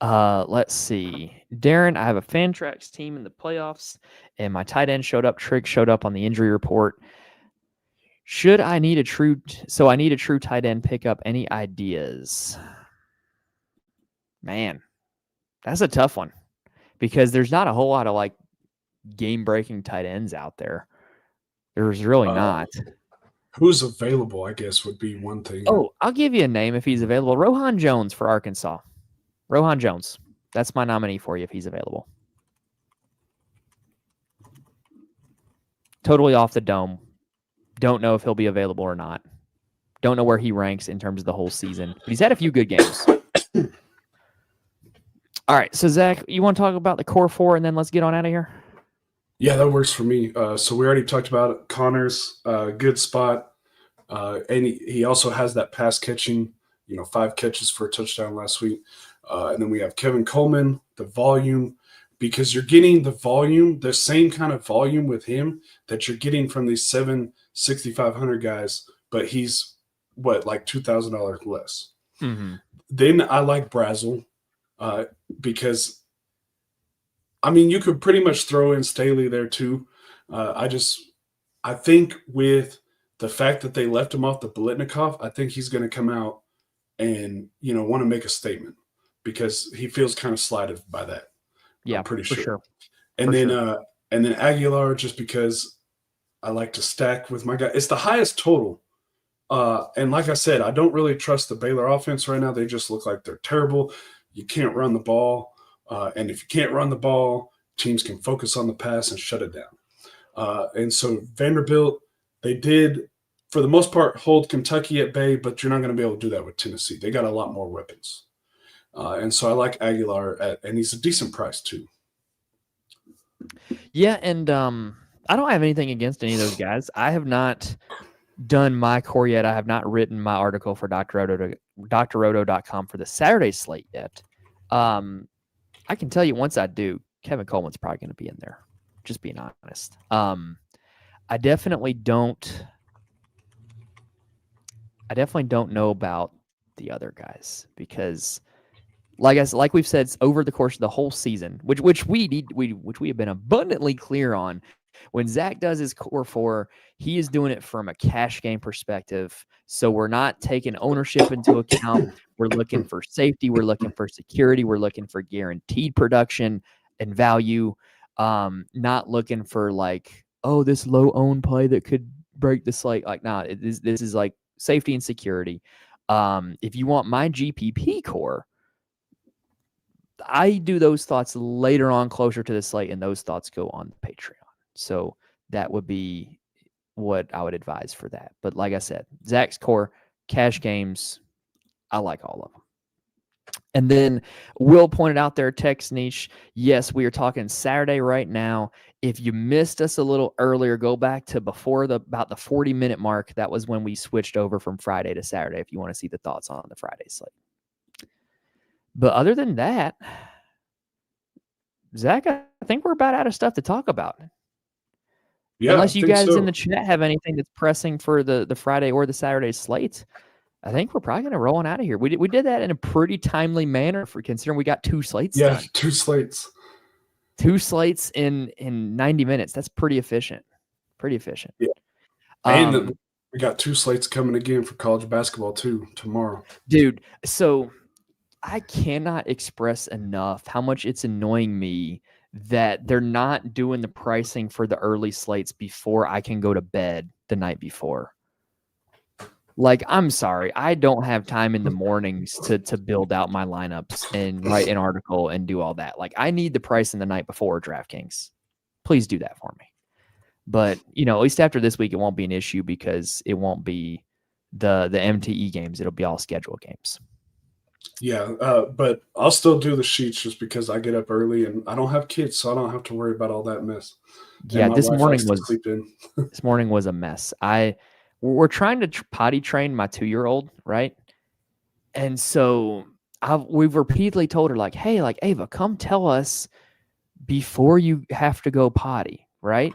Let's see. Darren, I have a Fantrax team in the playoffs, and my tight end showed up. Trigg showed up on the injury report. I need a true tight end pickup. Any ideas? Man, that's a tough one because there's not a whole lot of like game-breaking tight ends out there. There's really not. Who's available, I guess, would be one thing. Oh, I'll give you a name if he's available. Rohan Jones for Arkansas. Rohan Jones. That's my nominee for you if he's available. Totally off the dome. Don't know if he'll be available or not. Don't know where he ranks in terms of the whole season. But he's had a few good games. All right. So, Zach, you want to talk about the core four and then let's get on out of here? Yeah, that works for me. So we already talked about it. Connors, good spot. And he also has that pass catching, 5 catches for a touchdown last week. And then we have Kevin Coleman, the volume, because you're getting the same kind of volume with him that you're getting from these 6,500 guys, but he's like $2,000 less. Mm-hmm. Then I like Brazel because, you could pretty much throw in Staley there too. I think with the fact that they left him off the Biletnikoff, I think he's going to come out and, want to make a statement because he feels kind of slighted by that. Yeah, I'm pretty sure. And then Aguilar, just because I like to stack with my guy. It's the highest total. And like I said, I don't really trust the Baylor offense right now. They just look like they're terrible. You can't run the ball. And if you can't run the ball, teams can focus on the pass and shut it down. And so Vanderbilt, they did, for the most part, hold Kentucky at bay, but you're not going to be able to do that with Tennessee. They got a lot more weapons. And so I like Aguilar, and he's a decent price too. Yeah, and I don't have anything against any of those guys. I have not done my core yet. I have not written my article for drroto.com for the Saturday slate yet. I can tell you once I do, Kevin Coleman's probably going to be in there, just being honest. I definitely don't know about the other guys because like we've said over the course of the whole season, which we have been abundantly clear on. When Zach does his core four, he is doing it from a cash game perspective. So we're not taking ownership into account. We're looking for safety. We're looking for security. We're looking for guaranteed production and value. Not looking for this low owned play that could break the slate. This is like safety and security. If you want my GPP core, I do those thoughts later on closer to the slate, and those thoughts go on the Patreon. So that would be what I would advise for that. But like I said, Zach's core, cash games, I like all of them. And then Will pointed out there, text niche. Yes, we are talking Saturday right now. If you missed us a little earlier, go back to about the 40-minute mark. That was when we switched over from Friday to Saturday, if you want to see the thoughts on the Friday slate. But other than that, Zach, I think we're about out of stuff to talk about. Yeah, I Unless you think guys in so. the chat have anything that's pressing for the Friday or the Saturday slates, I think we're probably going to roll on out of here. We did that in a pretty timely manner for considering we got 2 slates Yeah, done. 2 slates. 2 slates in 90 minutes. That's pretty efficient. Pretty efficient. Yeah. And we got 2 slates coming again for college basketball too tomorrow. Dude, so I cannot express enough how much it's annoying me that they're not doing the pricing for the early slates before I can go to bed the night before. Like, I'm sorry, I don't have time in the mornings to build out my lineups and write an article and do all that. Like, I need the pricing the night before DraftKings. Please do that for me. But, at least after this week, it won't be an issue because it won't be the MTE games. It'll be all scheduled games. Yeah, but I'll still do the sheets just because I get up early and I don't have kids, so I don't have to worry about all that mess. Yeah, and my this wife morning likes to sleep in. this morning was a mess. We're trying to potty train my 2-year-old, right? And so we've repeatedly told her, like, hey, like, Ava, come tell us before you have to go potty, right?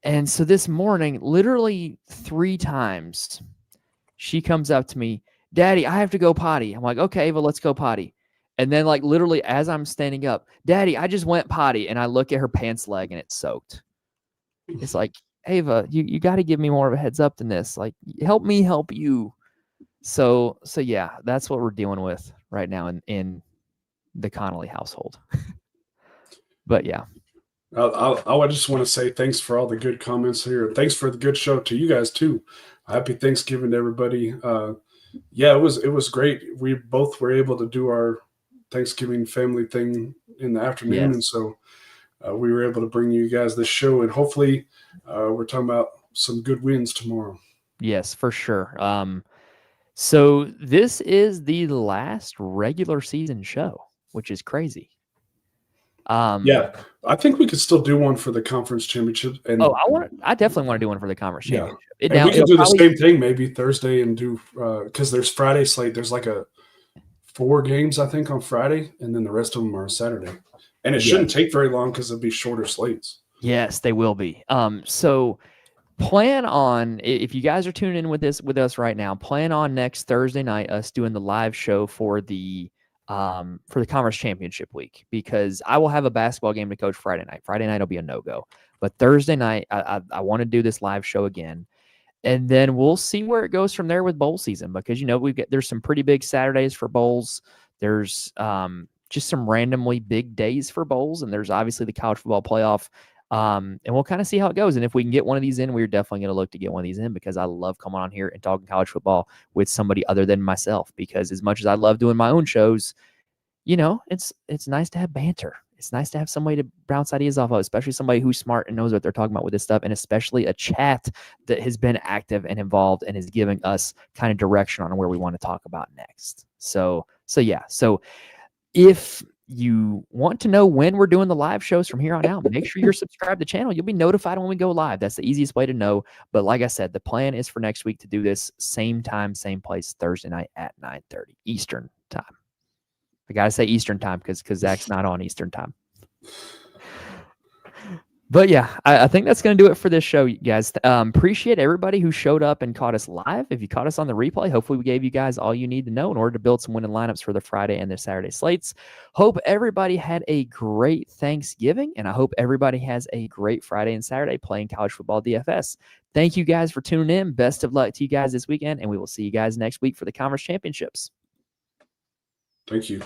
And so this morning, literally 3 times, she comes up to me, Daddy, I have to go potty. I'm like, okay, Ava, let's go potty. And then, like, literally as I'm standing up, Daddy, I just went potty. And I look at her pants leg and it's soaked. It's like, Ava, you got to give me more of a heads up than this. Like, help me help you. So yeah, that's what we're dealing with right now in the Connolly household. But yeah. I just want to say thanks for all the good comments here. Thanks for the good show to you guys too. Happy Thanksgiving to everybody. Yeah, it was great. We both were able to do our Thanksgiving family thing in the afternoon, Yes. and so we were able to bring you guys this show, and hopefully we're talking about some good wins tomorrow. Yes, for sure. So this is the last regular season show, which is crazy. Yeah, I think we could still do one for the conference championship. And I definitely want to do one for the conference championship. And we could do the same thing maybe Thursday and do because there's Friday slate. There's like 4 games I think on Friday, and then the rest of them are on Saturday. And it shouldn't take very long because it'll be shorter slates. Yes, they will be. So plan on, if you guys are tuning in with us right now, plan on next Thursday night us doing the live show for the conference championship week, because I will have a basketball game to coach Friday night. Friday night will be a no-go. But Thursday night, I want to do this live show again. And then we'll see where it goes from there with bowl season, because, there's some pretty big Saturdays for bowls. There's just some randomly big days for bowls. And there's obviously the college football playoff. And we'll kind of see how it goes. And if we can get one of these in, we're definitely going to look to get one of these in, because I love coming on here and talking college football with somebody other than myself, because as much as I love doing my own shows, it's nice to have banter. It's nice to have somebody to bounce ideas off of, especially somebody who's smart and knows what they're talking about with this stuff, and especially a chat that has been active and involved and is giving us kind of direction on where we want to talk about next. So yeah. So if you want to know when we're doing the live shows from here on out, make sure you're subscribed to the channel. You'll be notified when we go live. That's the easiest way to know. But like I said, the plan is for next week to do this same time, same place, Thursday night at 9:30 Eastern time. I got to say Eastern time because Zach's not on Eastern time. But yeah, I think that's going to do it for this show, you guys. Appreciate everybody who showed up and caught us live. If you caught us on the replay, hopefully we gave you guys all you need to know in order to build some winning lineups for the Friday and the Saturday slates. Hope everybody had a great Thanksgiving, and I hope everybody has a great Friday and Saturday playing college football DFS. Thank you guys for tuning in. Best of luck to you guys this weekend, and we will see you guys next week for the conference championships. Thank you.